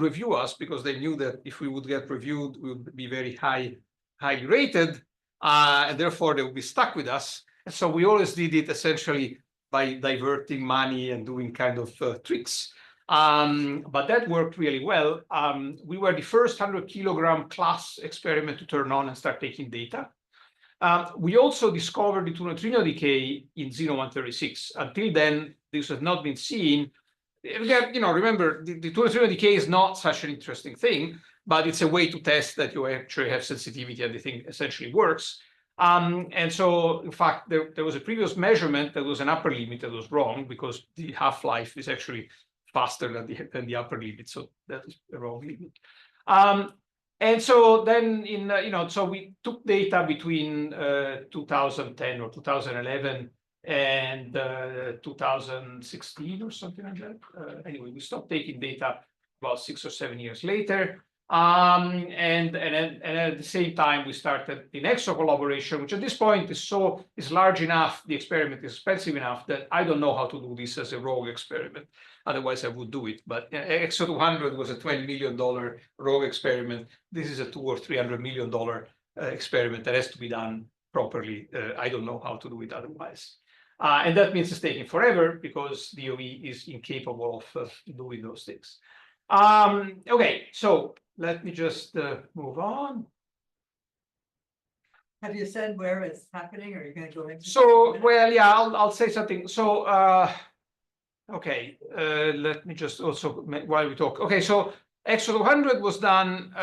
because they knew that if we would get reviewed, we would be very highly rated, and therefore they would be stuck with us. And so we always did it essentially by diverting money and doing kind of tricks. But that worked really well. We were the first 100 kilogram class experiment to turn on and start taking data. We also discovered the two neutrino decay in Xenon 136. Until then, this had not been seen. Remember, the two neutrino decay is not such an interesting thing, but it's a way to test that you actually have sensitivity and the thing essentially works. And so, in fact, there was a previous measurement that was an upper limit that was wrong because the half-life is actually faster than the upper limit. So that is the wrong limit. And so then so we took data between 2010 or 2011 and 2016 or something like that. Anyway, we stopped taking data about 6 or 7 years later. And at the same time, we started the nEXO collaboration, which at this point is large enough, the experiment is expensive enough that I don't know how to do this as a rogue experiment. Otherwise, I would do it. But EXO 200 was a $20 million rogue experiment. This is a $200 or $300 million experiment that has to be done properly. I don't know how to do it otherwise. And that means it's taking forever because DOE is incapable of doing those things. Okay, so let me just move on. Have you said where it's happening, or are you going to go into? So, well, yeah, I'll say something. So, okay, let me just also while we talk. Okay, so EXO 200 was done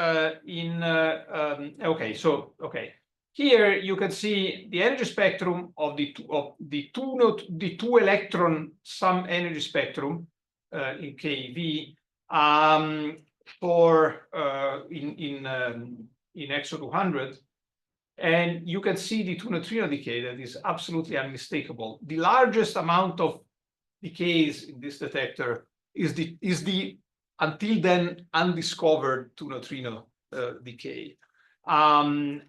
okay. Here you can see the energy spectrum of the two electron sum energy spectrum in keV. For in EXO 200, and you can see the two neutrino decay that is absolutely unmistakable. The largest amount of decays in this detector is the until then undiscovered two neutrino decay. And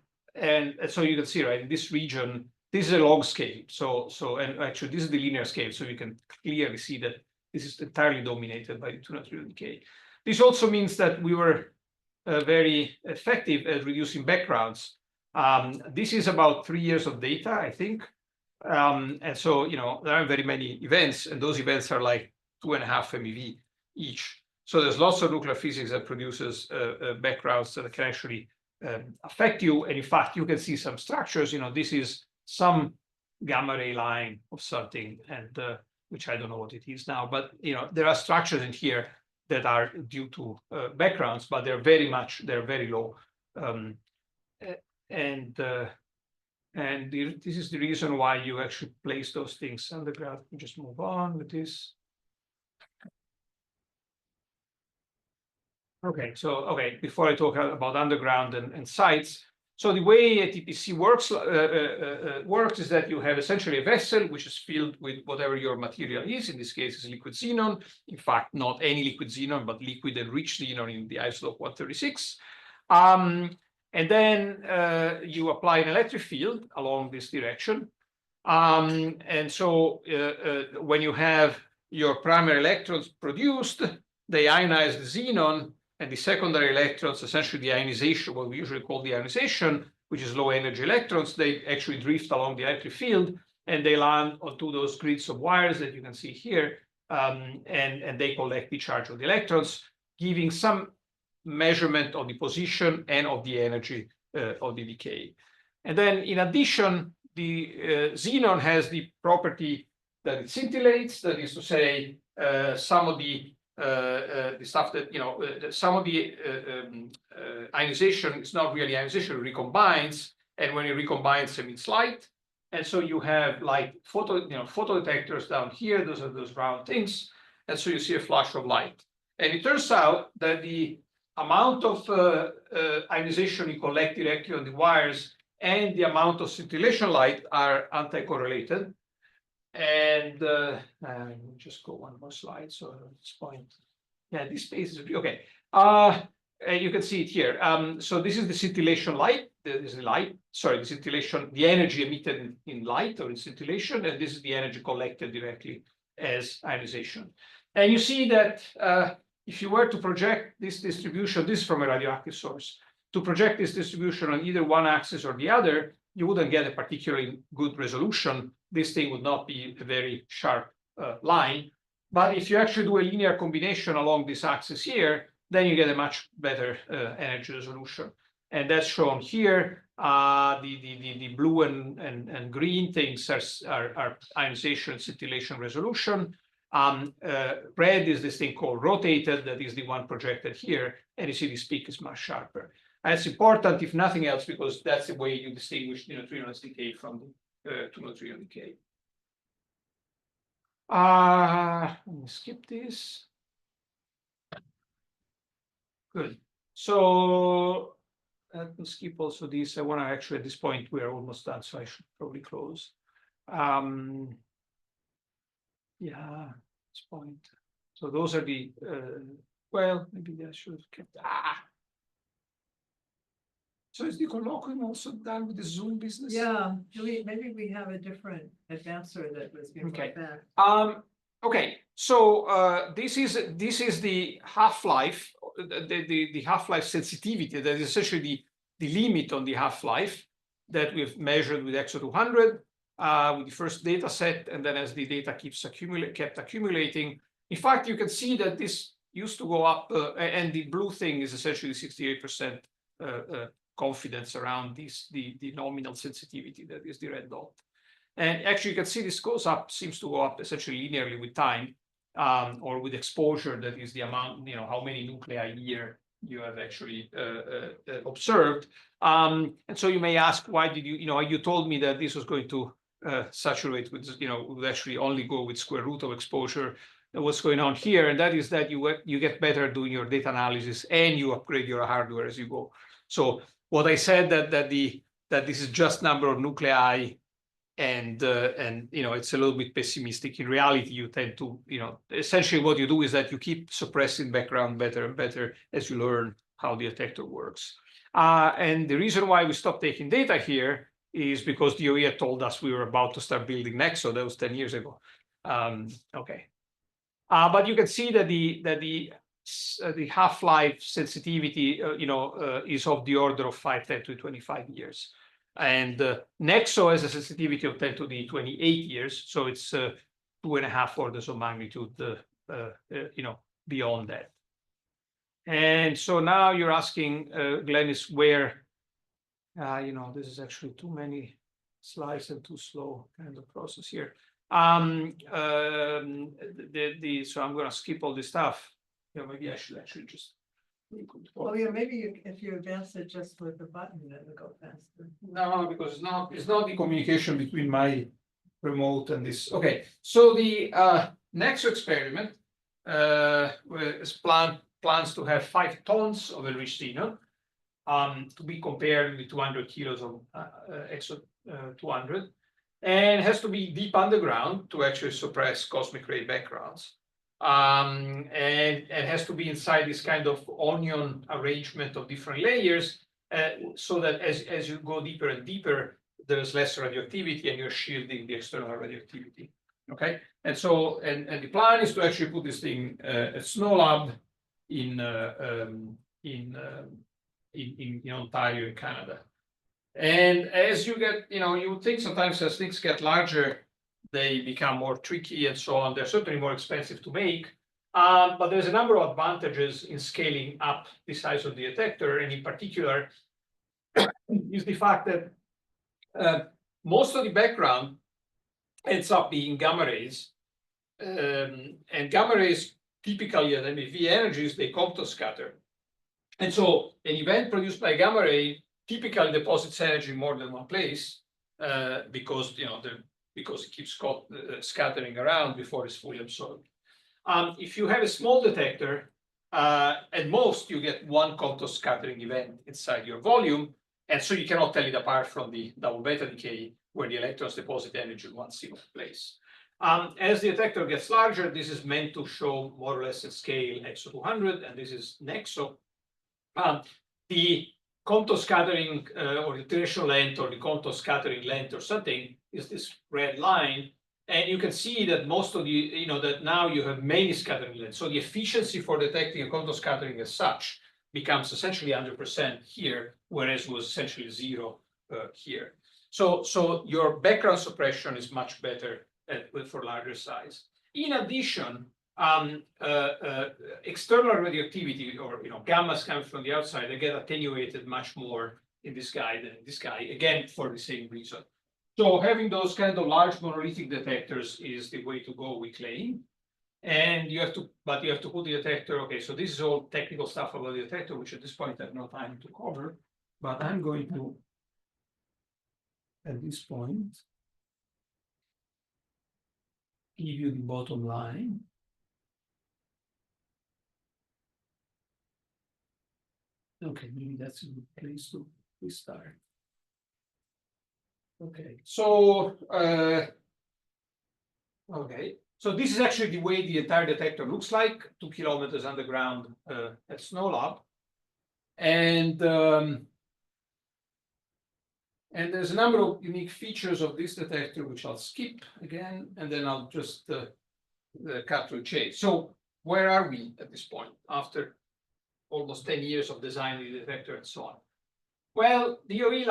so you can see, right, in this region, this is a log scale. And actually this is the linear scale, so you can clearly see that this is entirely dominated by the two neutrino decay. This also means that we were very effective at reducing backgrounds. This is about 3 years of data, I think. And so, there are very many events, and those events are like 2.5 MeV each. So there's lots of nuclear physics that produces backgrounds that can actually affect you. And in fact, you can see some structures. This is some gamma ray line of something, and which I don't know what it is now. But there are structures in here that are due to backgrounds, but they're very low. This is the reason why you actually place those things underground. We just move on with this. Okay, so before I talk about underground and sites, So the way a TPC works is that you have essentially a vessel which is filled with whatever your material is. In this case, it's liquid xenon. In fact, not any liquid xenon, but liquid enriched xenon in the isotope 136. And then you apply an electric field along this direction. And so when you have your primary electrons produced, they ionize the xenon, and the secondary electrons, essentially the ionization, what we usually call the ionization, which is low energy electrons, they actually drift along the electric field, and they land onto those grids of wires that you can see here, and they collect the charge of the electrons, giving some measurement of the position and of the energy of the decay. And then in addition, the xenon has the property that it scintillates, that is to say, some of the stuff that, some of the ionization is not really ionization, it recombines, and when it recombines, it emits light. And so you have like photo detectors down here, those are those round things, and so you see a flash of light. And it turns out that the amount of ionization you collect directly on the wires and the amount of scintillation light are anti-correlated. And just go one more slide. So at this point, yeah, this space is okay. You can see it here. So this is the scintillation light. This is the light. Sorry, the scintillation, the energy emitted in light or in scintillation, and this is the energy collected directly as ionization. And you see that if you were to project this distribution, this is from a radioactive source, to project this distribution on either one axis or the other, you wouldn't get a particularly good resolution. This thing would not be a very sharp line. But if you actually do a linear combination along this axis here, then you get a much better energy resolution. And that's shown here. The blue and green things are ionization and scintillation resolution. Red is this thing called rotated, that is the one projected here. And you see this peak is much sharper. And it's important, if nothing else, because that's the way you distinguish the neutrino-less decay from the two neutrino decay. Let me skip this. Good. So let me skip also this. I want to actually, at this point, we are almost done, so I should probably close. Yeah, at this point. So those are the, well, maybe I should have kept, So is the colloquium also done with the Zoom business? Yeah, maybe we have a different advancer that was being Okay. back. Okay, so this is the half-life, the half-life sensitivity, that is essentially the limit on the half-life that we've measured with EXO 200 with the first data set, and then as the data kept accumulating. In fact, you can see that this used to go up, and the blue thing is essentially 68% confidence around the nominal sensitivity, that is the red dot. And actually, you can see this goes up, seems to go up essentially linearly with time, or with exposure, that is the amount, how many nuclei a year you have actually observed. And so you may ask, why did you, you told me that this was going to saturate with, would actually only go with square root of exposure. What's going on here? And that is that you get better doing your data analysis and you upgrade your hardware as you go. So what I said that this is just number of nuclei, and it's a little bit pessimistic. In reality, you tend to, essentially what you do is that you keep suppressing background better and better as you learn how the detector works. And the reason why we stopped taking data here is because the DOE had told us we were about to start building nEXO. That was 10 years ago. Okay. But you can see that the half-life sensitivity, is of the order of 5, 10 to 25 years. And nEXO has a sensitivity of 10 to the 28 years. So it's 2.5 orders of magnitude, beyond that. And so now you're asking, Glennis, where, this is actually too many slides and too slow kind of process here. So I'm going to skip all this stuff. Maybe I should actually just. Oh yeah, maybe if you advance it just with the button, it'll go faster. No, because it's not the communication between my remote and this. Okay, so the nEXO experiment plans to have 5 tons of enriched xenon, to be compared with 200 kilos of EXO 200, and has to be deep underground to actually suppress cosmic ray backgrounds. And has to be inside this kind of onion arrangement of different layers, so that as you go deeper and deeper, there's less radioactivity and you're shielding the external radioactivity. Okay, and so and the plan is to actually put this thing at Snow Lab in Ontario in Canada. And as you get, you would think sometimes as things get larger, they become more tricky and so on. They're certainly more expensive to make. But there's a number of advantages in scaling up the size of the detector, and in particular is the fact that most of the background ends up being gamma rays, and gamma rays typically at MeV energies, they Compton scatter. And so an event produced by gamma ray typically deposits energy in more than one place, because because it keeps scattering around before it's fully absorbed. If you have a small detector, at most you get one Compton scattering event inside your volume, and so you cannot tell it apart from the double beta decay, where the electrons deposit energy in one single place. As the detector gets larger, this is meant to show more or less at scale EXO 200, and this is nEXO. The Compton scattering or the traditional length or the Compton scattering length or something is this red line, and you can see that most of the that now you have many scattering lengths. So the efficiency for detecting a Compton scattering as such becomes essentially 100% here, whereas it was essentially 0 here. So your background suppression is much better for larger size. In addition, external radioactivity or gammas coming from the outside, they get attenuated much more in this guy than in this guy, again for the same reason. So having those kind of large monolithic detectors is the way to go, we claim. And you have to put the detector. Okay, so this is all technical stuff about the detector, which at this point I have no time to cover, but I'm going to, at this point, give you the bottom line. Okay, maybe that's a good place to start. Okay, so this is actually the way the entire detector looks like, 2 kilometers underground at Snow Lab, and there's a number of unique features of this detector which I'll skip again, and then I'll just cut to a chase. So where are we at this point after almost 10 years of designing the detector and so on? Well, DOE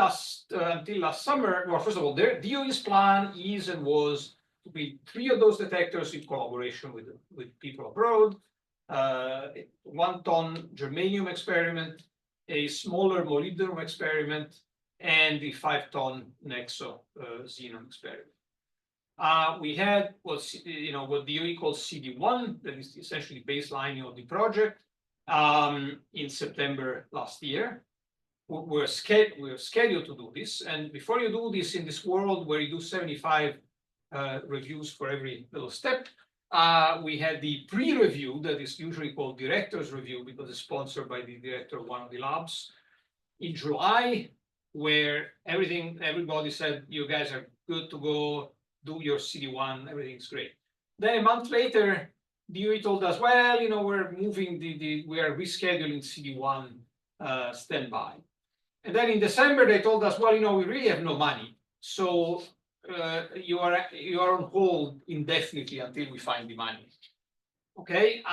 until last summer, well, first of all, DOE's plan is and was to build 3 of those detectors in collaboration with people abroad, 1 ton germanium experiment, a smaller molybdenum experiment, and the 5 ton nEXO Xenon experiment. We had what DOE calls CD1, that is essentially baselining of the project, in September last year. We're scheduled to do this, and before you do this in this world where you do 75 reviews for every little step, we had the pre-review that is usually called director's review because it's sponsored by the director of one of the labs in July, where everybody said you guys are good to go, do your CD1, everything's great. Then a month later, DOE told us, well, we're moving we are rescheduling CD1 standby. And then in December, they told us, well, we really have no money. So you are on hold indefinitely until we find the money. Okay,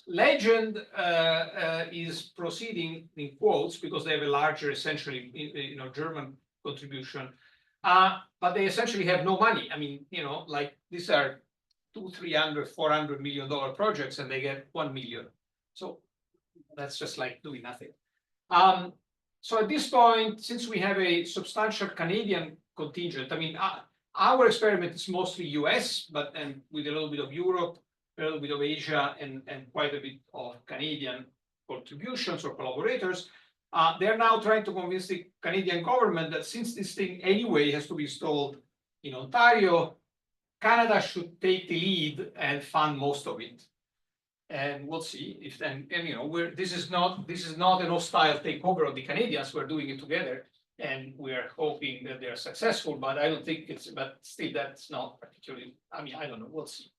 Legend is proceeding in quotes because they have a larger, essentially, German contribution, but they essentially have no money. I mean, like these are $200, $300, $400 million projects, and they get 1 million. So that's just like doing nothing. So at this point, since we have a substantial Canadian contingent, I mean, our experiment is mostly US, and with a little bit of Europe, a little bit of Asia, and quite a bit of Canadian contributions or collaborators. They're now trying to convince the Canadian government that since this thing anyway has to be installed in Ontario, Canada should take the lead and fund most of it. And we'll see if then, and you know, this is not an hostile takeover of the Canadians. We're doing it together, and we're hoping that they're successful. But I don't think but still, that's not particularly. I mean, I don't know. We'll see.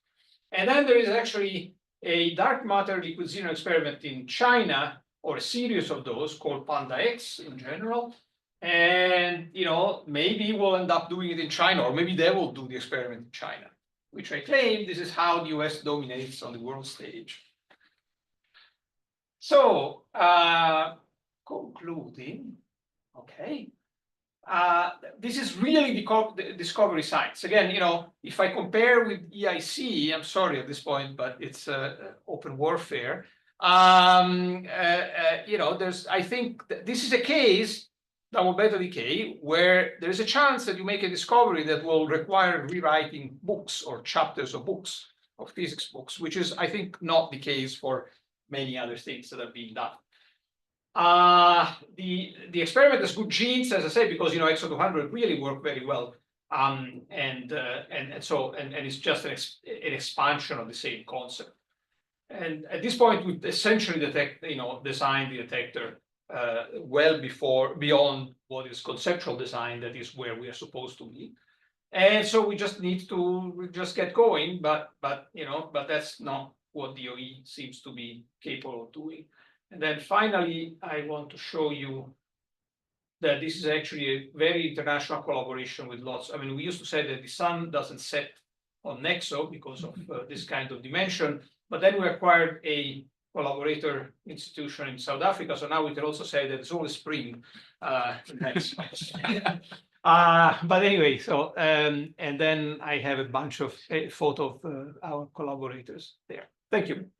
And then there is actually a dark matter liquid xenon experiment in China, or a series of those called Panda X in general. And you know, maybe we'll end up doing it in China, or maybe they will do the experiment in China, which I claim this is how the US dominates on the world stage. So, concluding, okay, this is really the discovery science. Again, you know, if I compare with EIC, I'm sorry at this point, but it's open warfare. You know, I think this is a case, double beta decay, where there is a chance that you make a discovery that will require rewriting books or chapters of books, of physics books, which is, I think, not the case for many other things that are being done. The experiment has good genes, as I say, because, you know, EXO 200 really worked very well. And it's just an expansion of the same concept. And at this point, we've essentially designed the detector well beyond what is conceptual design, that is where we are supposed to be. And so we just need to just get going, but that's not what DOE seems to be capable of doing. And then finally, I want to show you that this is actually a very international collaboration with lots. I mean, we used to say that the sun doesn't set on nEXO because of this kind of dimension, but then we acquired a collaborator institution in South Africa. So now we can also say that it's always spring. But anyway, so and then I have a bunch of photos of our collaborators there. Thank you.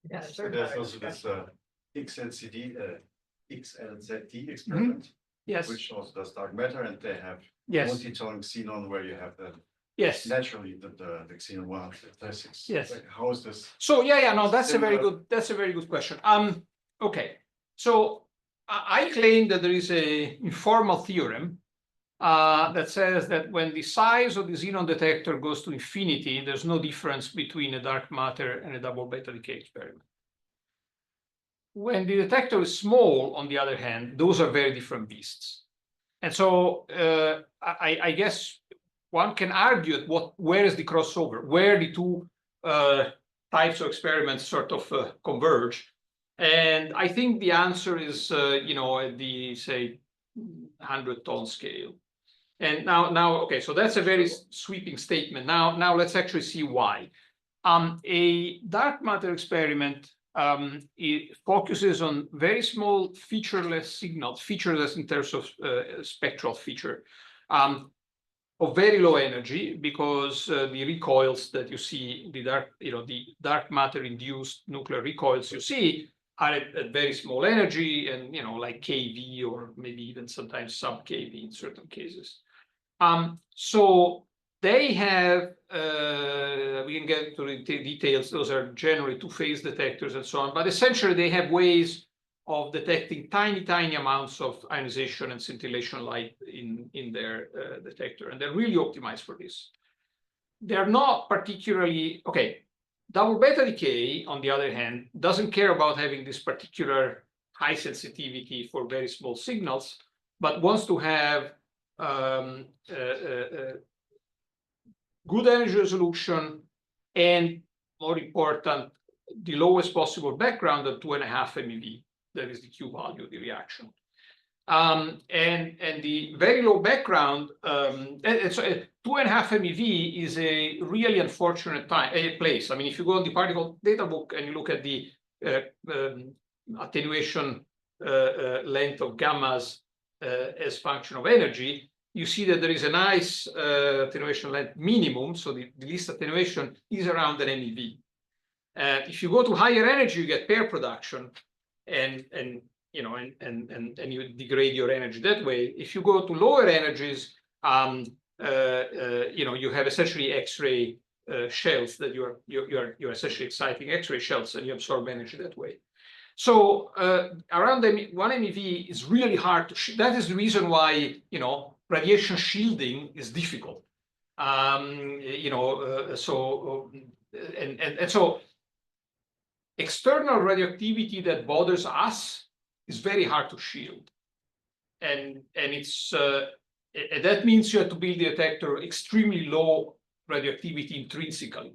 Yeah, So sure. there's also this XLZT experiment, Yes. which also does dark matter, and they have Yes. multi-tone xenon where you have the Yes. naturally the xenon 136. Yes. Like, how is this? So yeah, no, that's a very Similar. good. That's a very good question. Okay. So I claim that there is a informal theorem that says that when the size of the xenon detector goes to infinity, there's no difference between a dark matter and a double beta decay experiment. When the detector is small, on the other hand, those are very different beasts. And so I guess one can argue at where is the crossover, where the two types of experiments sort of converge. And I think the answer is, at the, say, 100-ton scale. And now, okay, so that's a very sweeping statement. Now let's actually see why. A dark matter experiment it focuses on very small featureless signals, featureless in terms of spectral feature, of very low energy, because the recoils that you see, the dark matter induced nuclear recoils you see are at very small energy, and like keV, or maybe even sometimes sub keV in certain cases. So they have, we can get to the details, those are generally two-phase detectors and so on, but essentially they have ways of detecting tiny amounts of ionization and scintillation light in their detector, and they're really optimized for this. They're not particularly, okay, double beta decay, on the other hand, doesn't care about having this particular high sensitivity for very small signals, but wants to have good energy resolution, and more important, the lowest possible background at 2.5 MeV. That is the Q value of the reaction. And the very low background, and so 2.5 MeV is a really unfortunate place. I mean, if you go on the particle data book and you look at the attenuation length of gammas as function of energy, you see that there is a nice attenuation length minimum. So the least attenuation is around an MeV. If you go to higher energy, you get pair production, and you degrade your energy that way. If you go to lower energies, you have essentially X-ray shells that you're essentially exciting X-ray shells, and you absorb energy that way. So around 1 MeV is really hard to. That is the reason why radiation shielding is difficult. So external radioactivity that bothers us is very hard to shield, and that means you have to build the detector extremely low radioactivity intrinsically.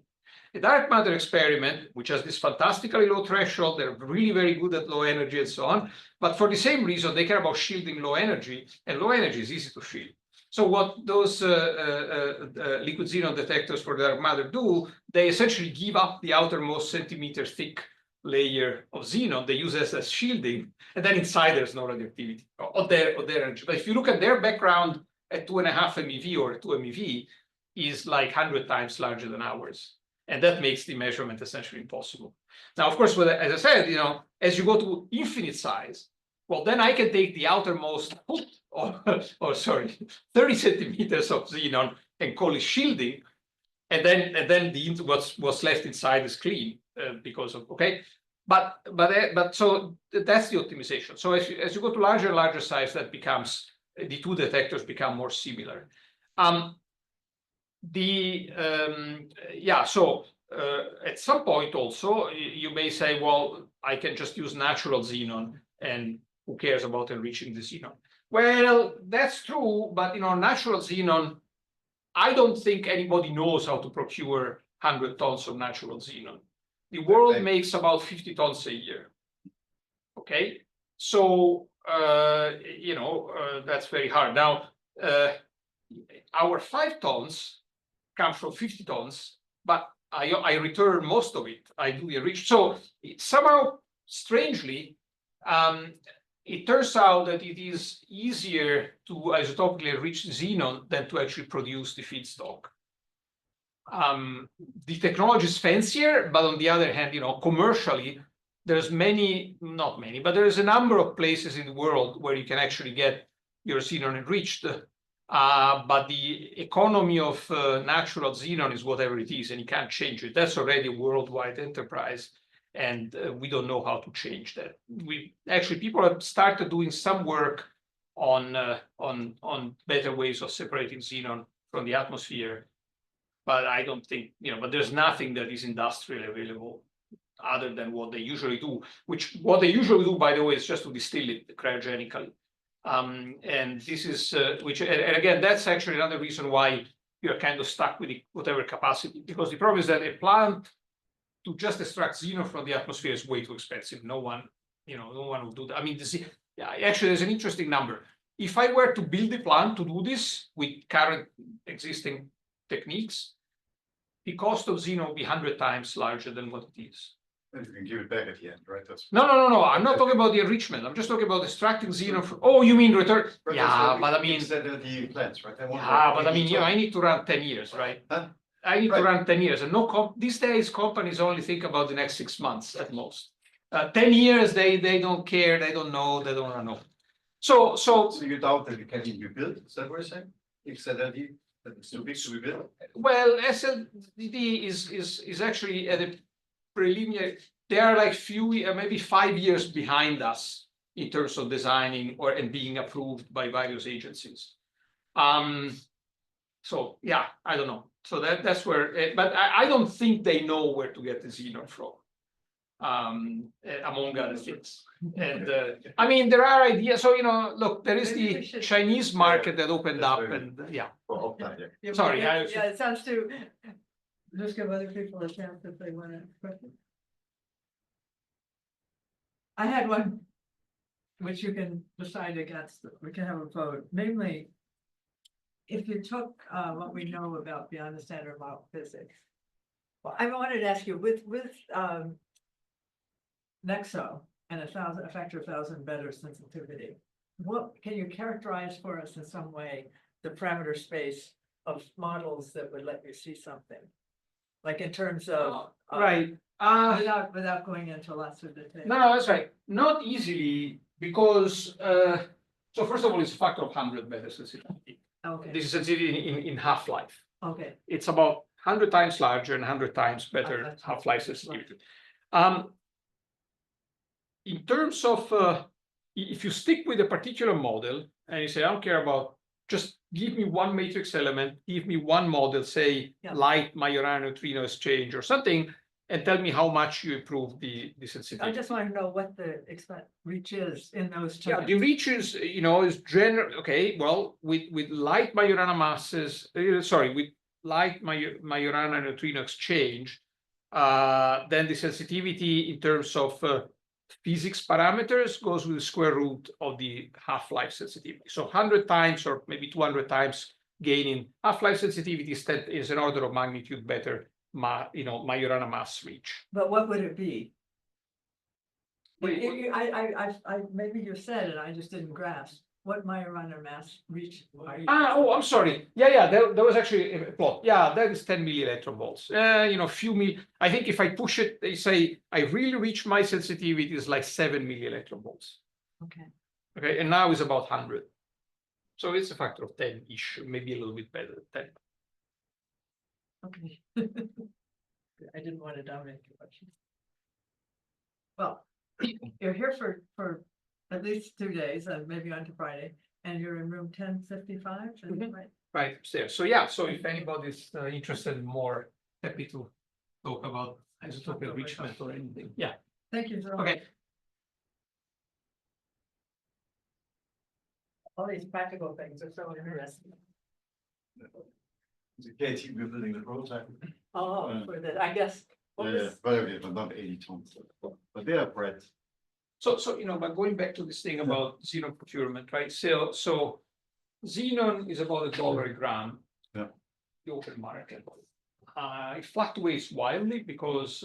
A dark matter experiment, which has this fantastically low threshold, they're really very good at low energy and so on, but for the same reason, they care about shielding low energy, and low energy is easy to shield. So what those liquid xenon detectors for dark matter do, they essentially give up the outermost centimeter thick layer of xenon. They use this as shielding, and then inside there's no radioactivity or their energy. But if you look at their background at 2.5 MeV or 2 MeV, is like 100 times larger than ours. And that makes the measurement essentially impossible. Now, of course, as I said, as you go to infinite size, well, then I can take the outermost, or sorry, 30 centimeters of xenon and call it shielding, and then what's left inside is clean because of But so that's the optimization. So as you go to larger and larger size, that becomes the two detectors become more similar. So at some point also you may say, well, I can just use natural xenon, and who cares about enriching the xenon? Well, that's true, but natural xenon, I don't think anybody knows how to procure 100 tons of natural xenon. The world makes about 50 tons a year. Okay, so that's very hard. Now, our 5 tons come from 50 tons, but I return most of it. I do the enriched. So somehow, strangely, it turns out that it is easier to isotopically enrich xenon than to actually produce the feedstock. The technology is fancier, but on the other hand, commercially, there's not many, but there is a number of places in the world where you can actually get your xenon enriched. But the economy of natural xenon is whatever it is, and you can't change it. That's already a worldwide enterprise, and we don't know how to change that. People have started doing some work on better ways of separating xenon from the atmosphere, but I don't think, but there's nothing that is industrially available other than what they usually do, what they usually do, by the way, is just to distill it cryogenically. And this is, and again, that's actually another reason why you're kind of stuck with whatever capacity, because the problem is that a plant to just extract xenon from the atmosphere is way too expensive. No one will do that. I mean, actually, there's an interesting number. If I were to build a plant to do this with current existing techniques, the cost of xenon will be 100 times larger than what it is. And you can give it back at the end, right? That's No. I'm not talking about the enrichment. I'm just talking about extracting xenon from. Oh, you mean return? Right, Yeah, but I mean. Instead of the plants, right? I need to run 10 years, right? Huh? I need to run 10 years, and these days companies only think about the next 6 months at most. 10 years, they don't care, they don't know, they don't want to know. So you doubt that it can even be built? Is that what you're saying? XLD, that it's too big to be built? Well, SLD is actually at a preliminary. They are like maybe 5 years behind us in terms of designing and being approved by various agencies. So yeah, I don't know. So that's where, but I don't think they know where to get the xenon from, among other things. And I mean, there are ideas. So look, there is Maybe the we should- Chinese market that opened That's up, very- and yeah. Well, yeah. Yeah, Sorry, yeah, it sounds too. Just give other people a chance if they want to. I had one, which you can decide against. We can have a vote. Namely, if you took what we know about beyond the standard model physics. Well, I wanted to ask you with nEXO and a factor of 1,000 better sensitivity. What can you characterize for us in some way the parameter space of models that would let you see something? Like in terms of Right. without going into lots of detail. No, that's right. Not easily, because so first of all, it's a factor of 100 better sensitivity. Okay, This is sensitivity in half-life. okay. It's about 100 times larger and 100 times better That's- half-life sensitivity. In terms of if you stick with a particular model and you say, I don't care about, just give me one matrix element, give me one model, say Yeah. light Majorana neutrino exchange or something, and tell me how much you improve the I sensitivity. just want to know what the reach is in those terms. Yeah, the reach is, is general. Okay, well, with light Majorana masses, with light Majorana neutrino exchange, then the sensitivity in terms of physics parameters goes with the square root of the half-life sensitivity. So 100 times or maybe 200 times gain in half-life sensitivity is an order of magnitude better, Majorana mass reach. But what would it be? Wait, Maybe you said it, I just didn't grasp. What Majorana mass reach? are you- I'm sorry. Yeah, there was actually a plot. Yeah, that is 10 millielectron volts. I think if I push it, they say I really reach my sensitivity is like 7 millielectron volts. Okay, Okay, and now it's about 100. So it's a factor of 10-ish, maybe a little bit better than 10. okay. I didn't want to dominate too much. Well, you're here for at least 2 days, and maybe on to Friday, and you're in room 1055, is that Mhm. right? Right upstairs. So yeah, so if anybody's interested in more, happy to talk about isotope enrichment or anything. Yeah, Thank you so much. okay. All these practical things are so interesting. The KT, we're building the prototype. Oh, for that, I guess. what Yeah, was- but okay, but not 80 tons. But they are bread. So but going back to this thing about xenon procurement, right? So xenon is about $1 a gram. Yeah. The open market. It fluctuates wildly because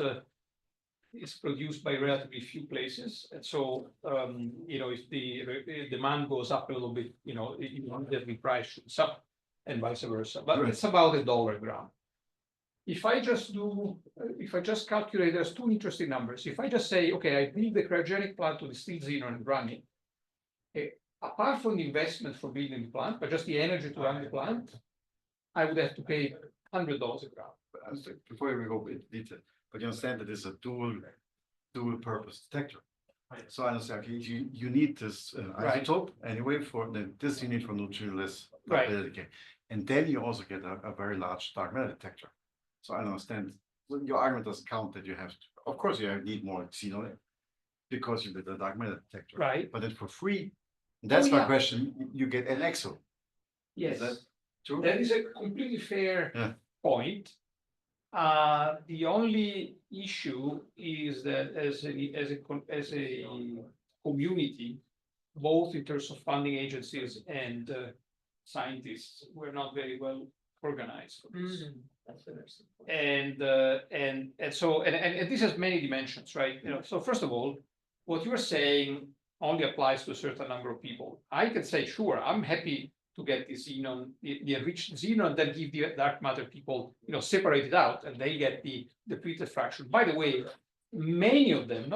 it's produced by relatively few places, and so if the demand goes up a little bit, the price shoots up, and vice versa. But Right. it's about $1 a gram. If I just calculate, there's two interesting numbers. If I just say, okay, I build the cryogenic plant to distill xenon and run it, apart from the investment for building the plant, but just the energy to run the plant, I would have to pay $100 a gram. But I was like, before we go into detail, but you understand that it's a dual purpose detector. So I understand, okay, you need this Right. isotope anyway this you need for neutrino-less Right. decay. And then you also get a very large dark matter detector. So I understand, well, your argument doesn't count that you have to, of course you need more xenon because you did a dark matter detector. Right. But then for free, that's Oh, my yeah. question, you get an nEXO. Yes. that true? That is a completely fair Yeah. point. The only issue is that as a community, both in terms of funding agencies and scientists, we're not very well organized for this. That's interesting. And this has many dimensions, right? So first of all, what you're saying only applies to a certain number of people. I can say, sure, I'm happy to get the xenon, the enriched xenon, then give the dark matter people, separate it out, and they get the depleted fraction. By the way, many of them,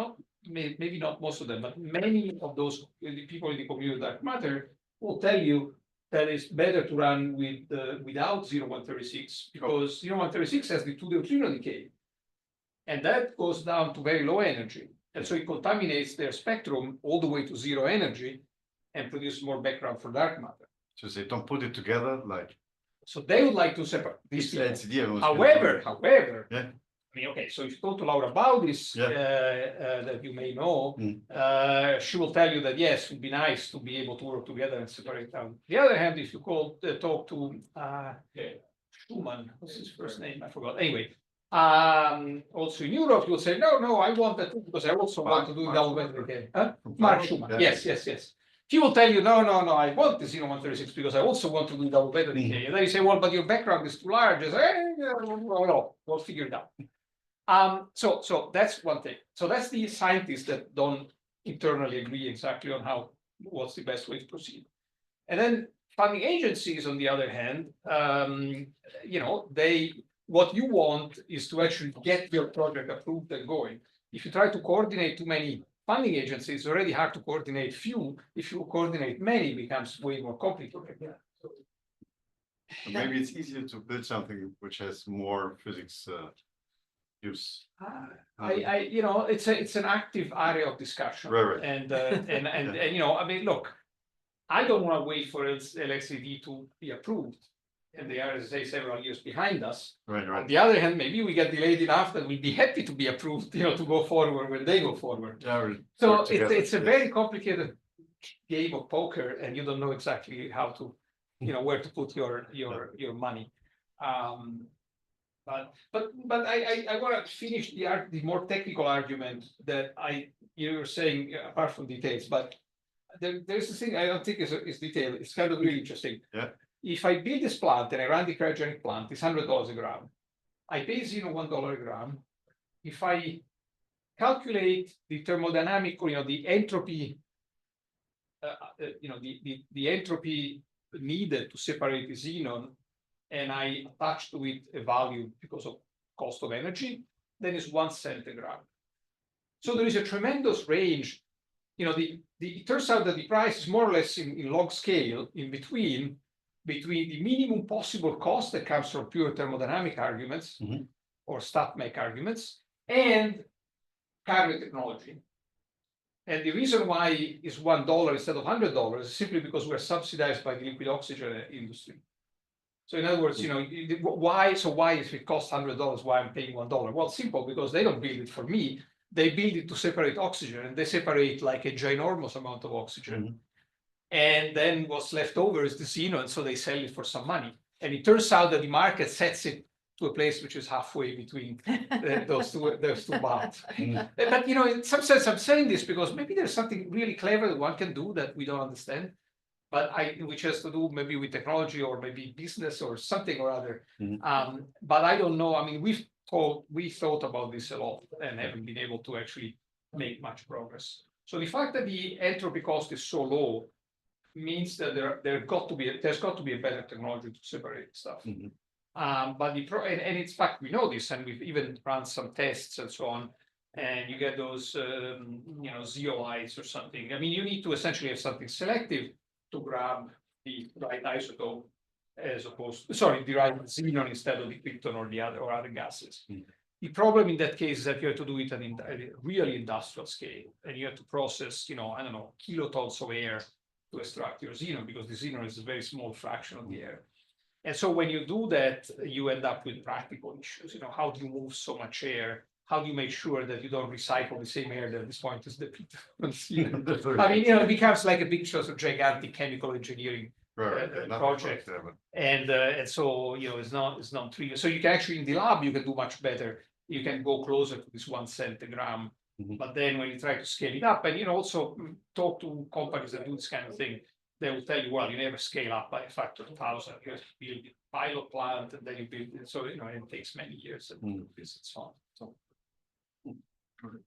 maybe not most of them, but many of those people in the community of dark matter will tell you that it's better to run without 0136 because 0136 has the 2 neutrino decay, and that goes down to very low energy, and so it contaminates their spectrum all the way to 0 energy and produces more background for dark matter. So they don't put it together like. So they would like to separate these people. LCD, However, Yeah. I mean, okay, so if you talk to Laura about this, Yeah. that you may know, she will tell you that yes, it would be nice to be able to work together and separate out. The other hand, if you talk to Schumann, what's his first name? I forgot. Anyway, also in Europe, you'll say, no, I want that too, because I also want to do double better again. Mark Schumann, yes. He will tell you, no, I want the 0136 because I also want to do double beta decay. And then you say, well, but your background is too large. I say, no, we'll figure it out. So that's one thing. So that's the scientists that don't internally agree exactly on what's the best way to proceed. And then funding agencies, on the other hand, what you want is to actually get your project approved and going. If you try to coordinate too many funding agencies, it's already hard to coordinate few. If you coordinate many, it becomes way more complicated. Maybe it's easier to build something which has more physics use. It's an active area of discussion. Right. And I mean, look, I don't want to wait for LXAD to be approved. And they are, as I say, several years behind us. Right, On right. the other hand, maybe we get delayed enough that we'll be happy to be approved, to go forward when they go forward. Yeah, we'll So work together, it's a yes. very complicated game of poker, and you don't know exactly how to, where to put your money. But I want to finish the more technical argument that you're saying, apart from details, but there's this thing I don't think is detailed. It's kind of really interesting. Yeah. If I build this plant and I run the cryogenic plant, it's $100 a gram. I pay $1 a gram. If I calculate the thermodynamic, the entropy, the entropy needed to separate the xenon, and I attach to it a value because of cost of energy, then it's 1 cent a gram. So there is a tremendous range. It turns out that the price is more or less in log scale in between the minimum possible cost that comes from pure thermodynamic arguments or StatMech arguments and carrier technology. And the reason why it's $1 instead of $100 is simply because we're subsidized by the liquid oxygen industry. So in other words, why? So why, if it costs $100, why I'm paying $1? Well, simple, because they don't build it for me. They build it to separate oxygen, and they separate like a ginormous amount of oxygen. And then what's left over is the xenon, so they sell it for some money. And it turns out that the market sets it to a place which is halfway between those two bounds. But in some sense, I'm saying this because maybe there's something really clever that one can do that we don't understand, but which has to do maybe with technology or maybe business or something or other. But I don't know. I mean, we thought about this a lot and haven't been able to actually make much progress. So the fact that the entropy cost is so low means that there's got to be a better technology to separate stuff. But and in fact we know this, and we've even run some tests and so on. And you get those zeolites or something. I mean, you need to essentially have something selective to grab the right isotope, as opposed the right xenon instead of the krypton or the other gases. The problem in that case is that you have to do it at a really industrial scale, and you have to process, I don't know, kilotons of air to extract your xenon, because the xenon is a very small fraction of the air. And so when you do that, you end up with practical issues. How do you move so much air? How do you make sure that you don't recycle the same air that at this point is depleted? I mean, it becomes like a big sort of gigantic chemical engineering project. And so, it's not trivial. So you can actually, in the lab, you can do much better. You can go closer to this 1 cent a gram. But then when you try to scale it up, and also talk to companies that do this kind of thing, they will tell you, well, you never scale up by a factor of 1,000. You have to build a pilot plant, and then you build it. So, it takes many years, and it's fun. So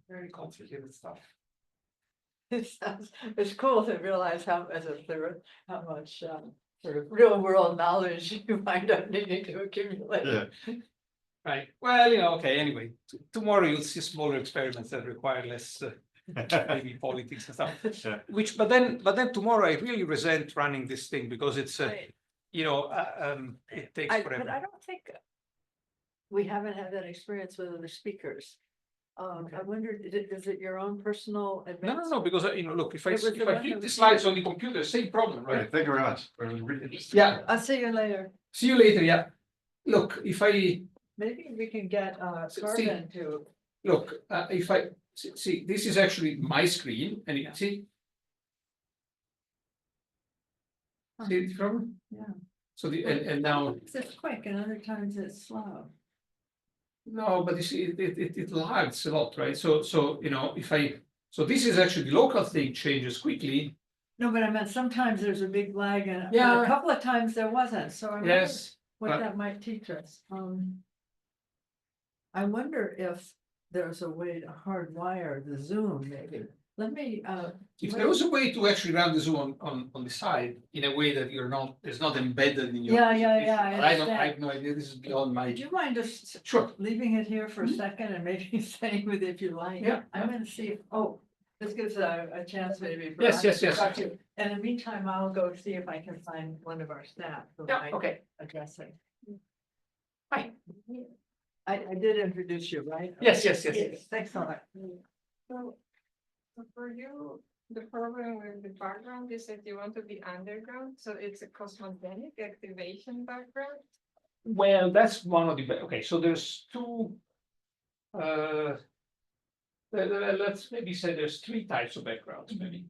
very complicated stuff. It's cool to realize how much sort of real world knowledge you wind up needing to accumulate. Yeah. Right. Well, okay. Anyway, tomorrow you'll see smaller experiments that require less maybe politics and stuff. Yeah. But then tomorrow I really resent running this thing because it's Right. it takes forever. But I don't think we haven't had that experience with other speakers. I wondered, is it your own personal advance? No, because look, if I It was the flip one the that- slides on the computer, same problem, Right, right? thank you very much. Really Yeah. I'll see you later. See you later. Yeah. Look, if I Maybe we can get Carmen to. look, if I see, this is actually my screen, and you can see. See the problem? Yeah. So and now. It's quick and other times it's slow. No, but you see, it lags a lot, right? So so this is actually the local thing changes quickly. No, but I meant sometimes there's a big lag and Yeah. a couple of times there wasn't, so I wonder Yes, what but- that might teach us. I wonder if there's a way to hardwire the Zoom maybe. Let me, if there was a way to actually run the Zoom on the side in a way that it's not embedded in your. Yeah, But I understand. have no idea. This is beyond my. Would you mind just Sure. leaving it here for a second and maybe staying with it if you like? Yeah. I'm gonna see if, this gives a chance maybe. for Yes, us to yes. talk to you. And in the meantime, I'll go see if I can find one of our staff who Yeah, might okay. address it. Hi. I did introduce you, right? Yes. Thanks a lot. So for you, The problem with the background is that you want to be underground, so it's a cosmogenic activation background. Well, that's one of the, okay, so there's two. Let's maybe say there's three types of backgrounds, maybe.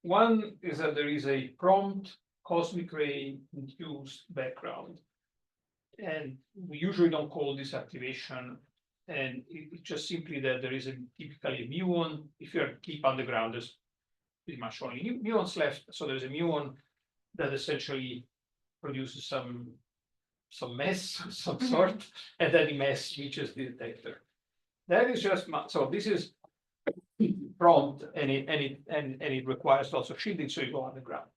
One is that there is a prompt cosmic ray induced background. And we usually don't call this activation. And it's just simply that there is typically a muon. If you're deep underground, there's pretty much only muons left. So there's a muon that essentially produces some mess of some sort, and then the mess reaches the detector. That is just so this is prompt, and it requires lots of shielding, so you go underground.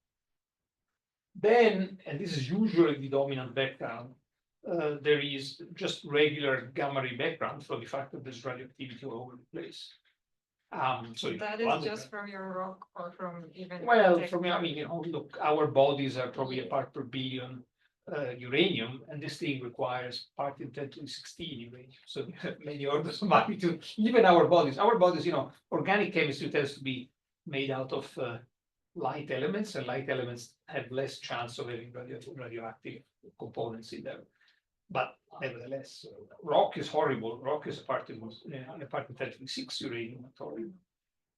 Then, and this is usually the dominant background, there is just regular gamma ray background for the fact that there's radioactivity all over the place. So That is just from your rock or from even. well, detector? for me, I mean, look, our bodies are probably a part per billion uranium, and this thing requires part in 10 to the 16 uranium. So many orders of magnitude. Even our bodies, organic chemistry tends to be made out of light elements, and light elements have less chance of having radioactive components in them. But nevertheless, rock is horrible. Rock is a part in 10 to the 6 uranium and thorium.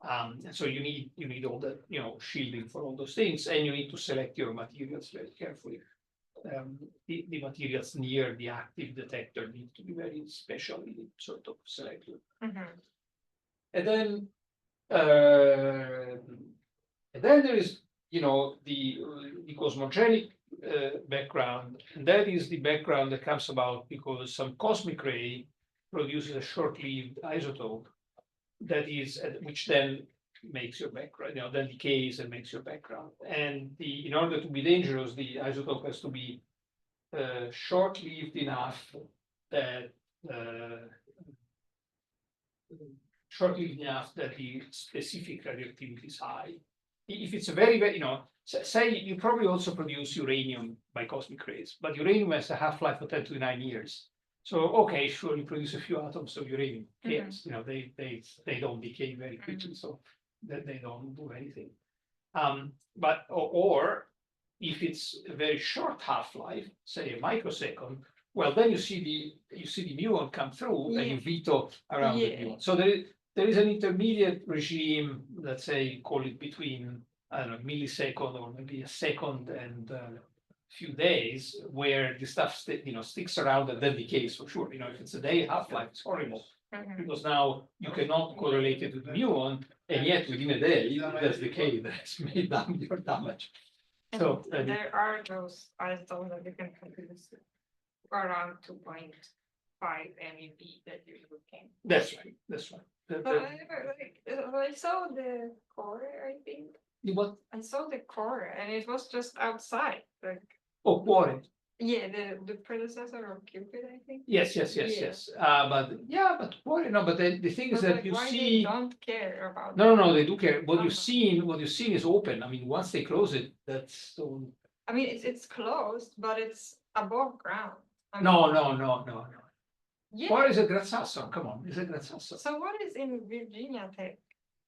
And so you need all the shielding for all those things, and you need to select your materials very carefully. The materials near the active detector need to be very specially sort of selected. Mhm. And then there is the cosmogenic background, and that is the background that comes about because some cosmic ray produces a short-lived isotope that is which then makes your background, then decays and makes your background. And in order to be dangerous, the isotope has to be short-lived enough that the specific radioactivity is high. If it's a very, very, say you probably also produce uranium by cosmic rays, but uranium has a half-life of 10 to the 9 years. So okay, sure, you produce a few atoms of uranium. Yes, they don't decay very quickly, so they don't do anything. But or if it's a very short half-life, say a microsecond, well, then you see the muon come through and you veto around the muon. So there is an intermediate regime, let's say, call it between, I don't know, millisecond or maybe a second and a few days, where the stuff sticks around and then decays for sure. If it's a day half-life, it's horrible. Mhm. Because now you cannot correlate it with the muon, and yet within a day, there's decay that's made down your damage. And So there are those isotopes that you can produce around 2.5 MeV that you're looking. that's right. But I saw the core, I think. What? I saw the core and it was just outside. Like, Oh, quarry. yeah, the predecessor of Cupid, I think. Yes. But quarry, no, but the thing is But that like, you why see. they don't care about No, they do care. What you've Uh-huh. seen is open. I mean, once they close it, that's so. I mean, it's closed, but it's above ground. I mean, No. Yeah. What is a Grazzasso? Come on, is it Grazzasso? So what is in Virginia Tech?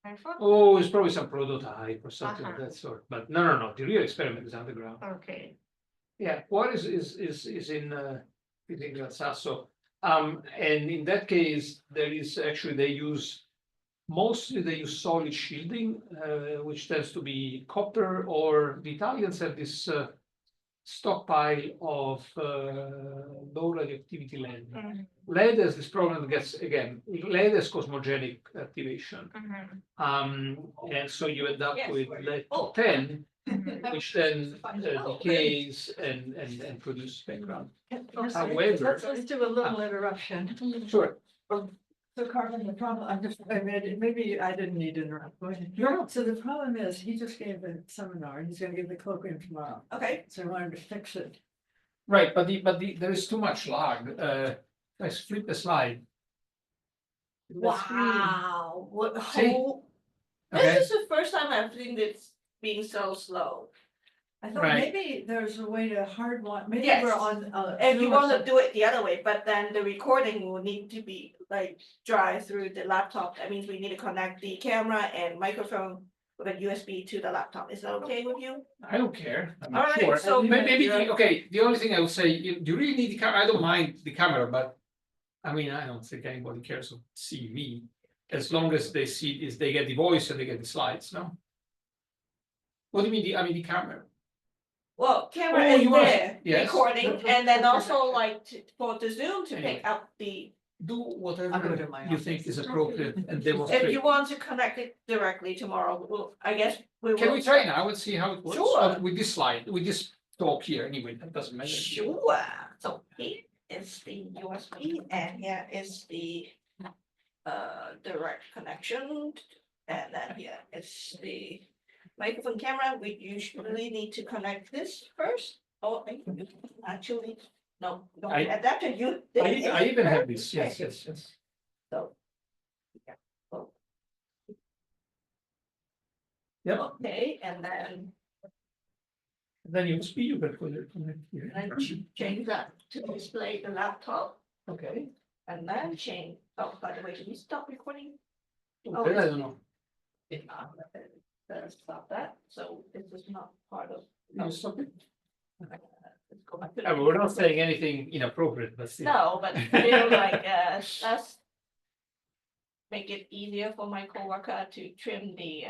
I thought. Oh, it's probably some prototype or something of Uh-huh. that sort. But no. The real experiment is underground. Okay. Yeah, what is in Grazzasso. And in that case, there is actually they use solid shielding, which tends to be copper, or the Italians have this stockpile of low radioactivity lead. Mhm. Lead has this problem that gets, again, lead has cosmogenic activation. Mhm. And so you end up Yes, with where- lead oh. 10, Mhm. which then Oh. decays and produces background. However- Let's do a little interruption. Sure. So Carmen, the problem, maybe I didn't need to interrupt. Go ahead. No. So the problem is, he just gave a seminar, and he's gonna give the cloakroom tomorrow. Okay. So I wanted to fix it. Right, but there is too much lag. Let's flip the slide. The screen. Wow, what See? whole, Okay, this is the first time I've seen this being so slow. I thought Right. maybe there's a way to hard one, maybe Yes. we're on. If you Zoom or wanna something. do it the other way, but then the recording will need to be like dry through the laptop, that means we need to connect the camera and microphone with a USB to the laptop. Is that okay with you? I don't care, I'm All not right, sure. so- Maybe, okay, the only thing I would say, you really need the camera, I don't mind the camera, but. I mean, I don't think anybody cares to see me, as long as they see, is they get the voice and they get the slides, no? What do you mean, the camera? Well, camera Oh, is you wanna- there, yes. recording, and then also like for the Zoom to Anyway. pick up the, Do I'll go whatever to my you think office. is appropriate and if demonstrate. you want to connect it directly tomorrow, well, I guess we will. Can we try now and see how it works? Sure. With this slide, with this talk here anyway, that doesn't matter. Sure, so here is the USB and here is the direct connection. And then here is the microphone camera. We usually need to connect this first. Oh, actually, no, don't I- adapter you. I even have this, yes, yes, yes. So. Yeah, oh. Yep. Okay, and then Then you can put it here. change that to display the laptop. Okay. And then change, oh, by the way, can you stop recording? Then I don't know. Stop that, so this is not part of. You stop it. Let's go back to. I mean, we're not saying anything inappropriate, but still. No, but still like, let's make it easier for my coworker to trim the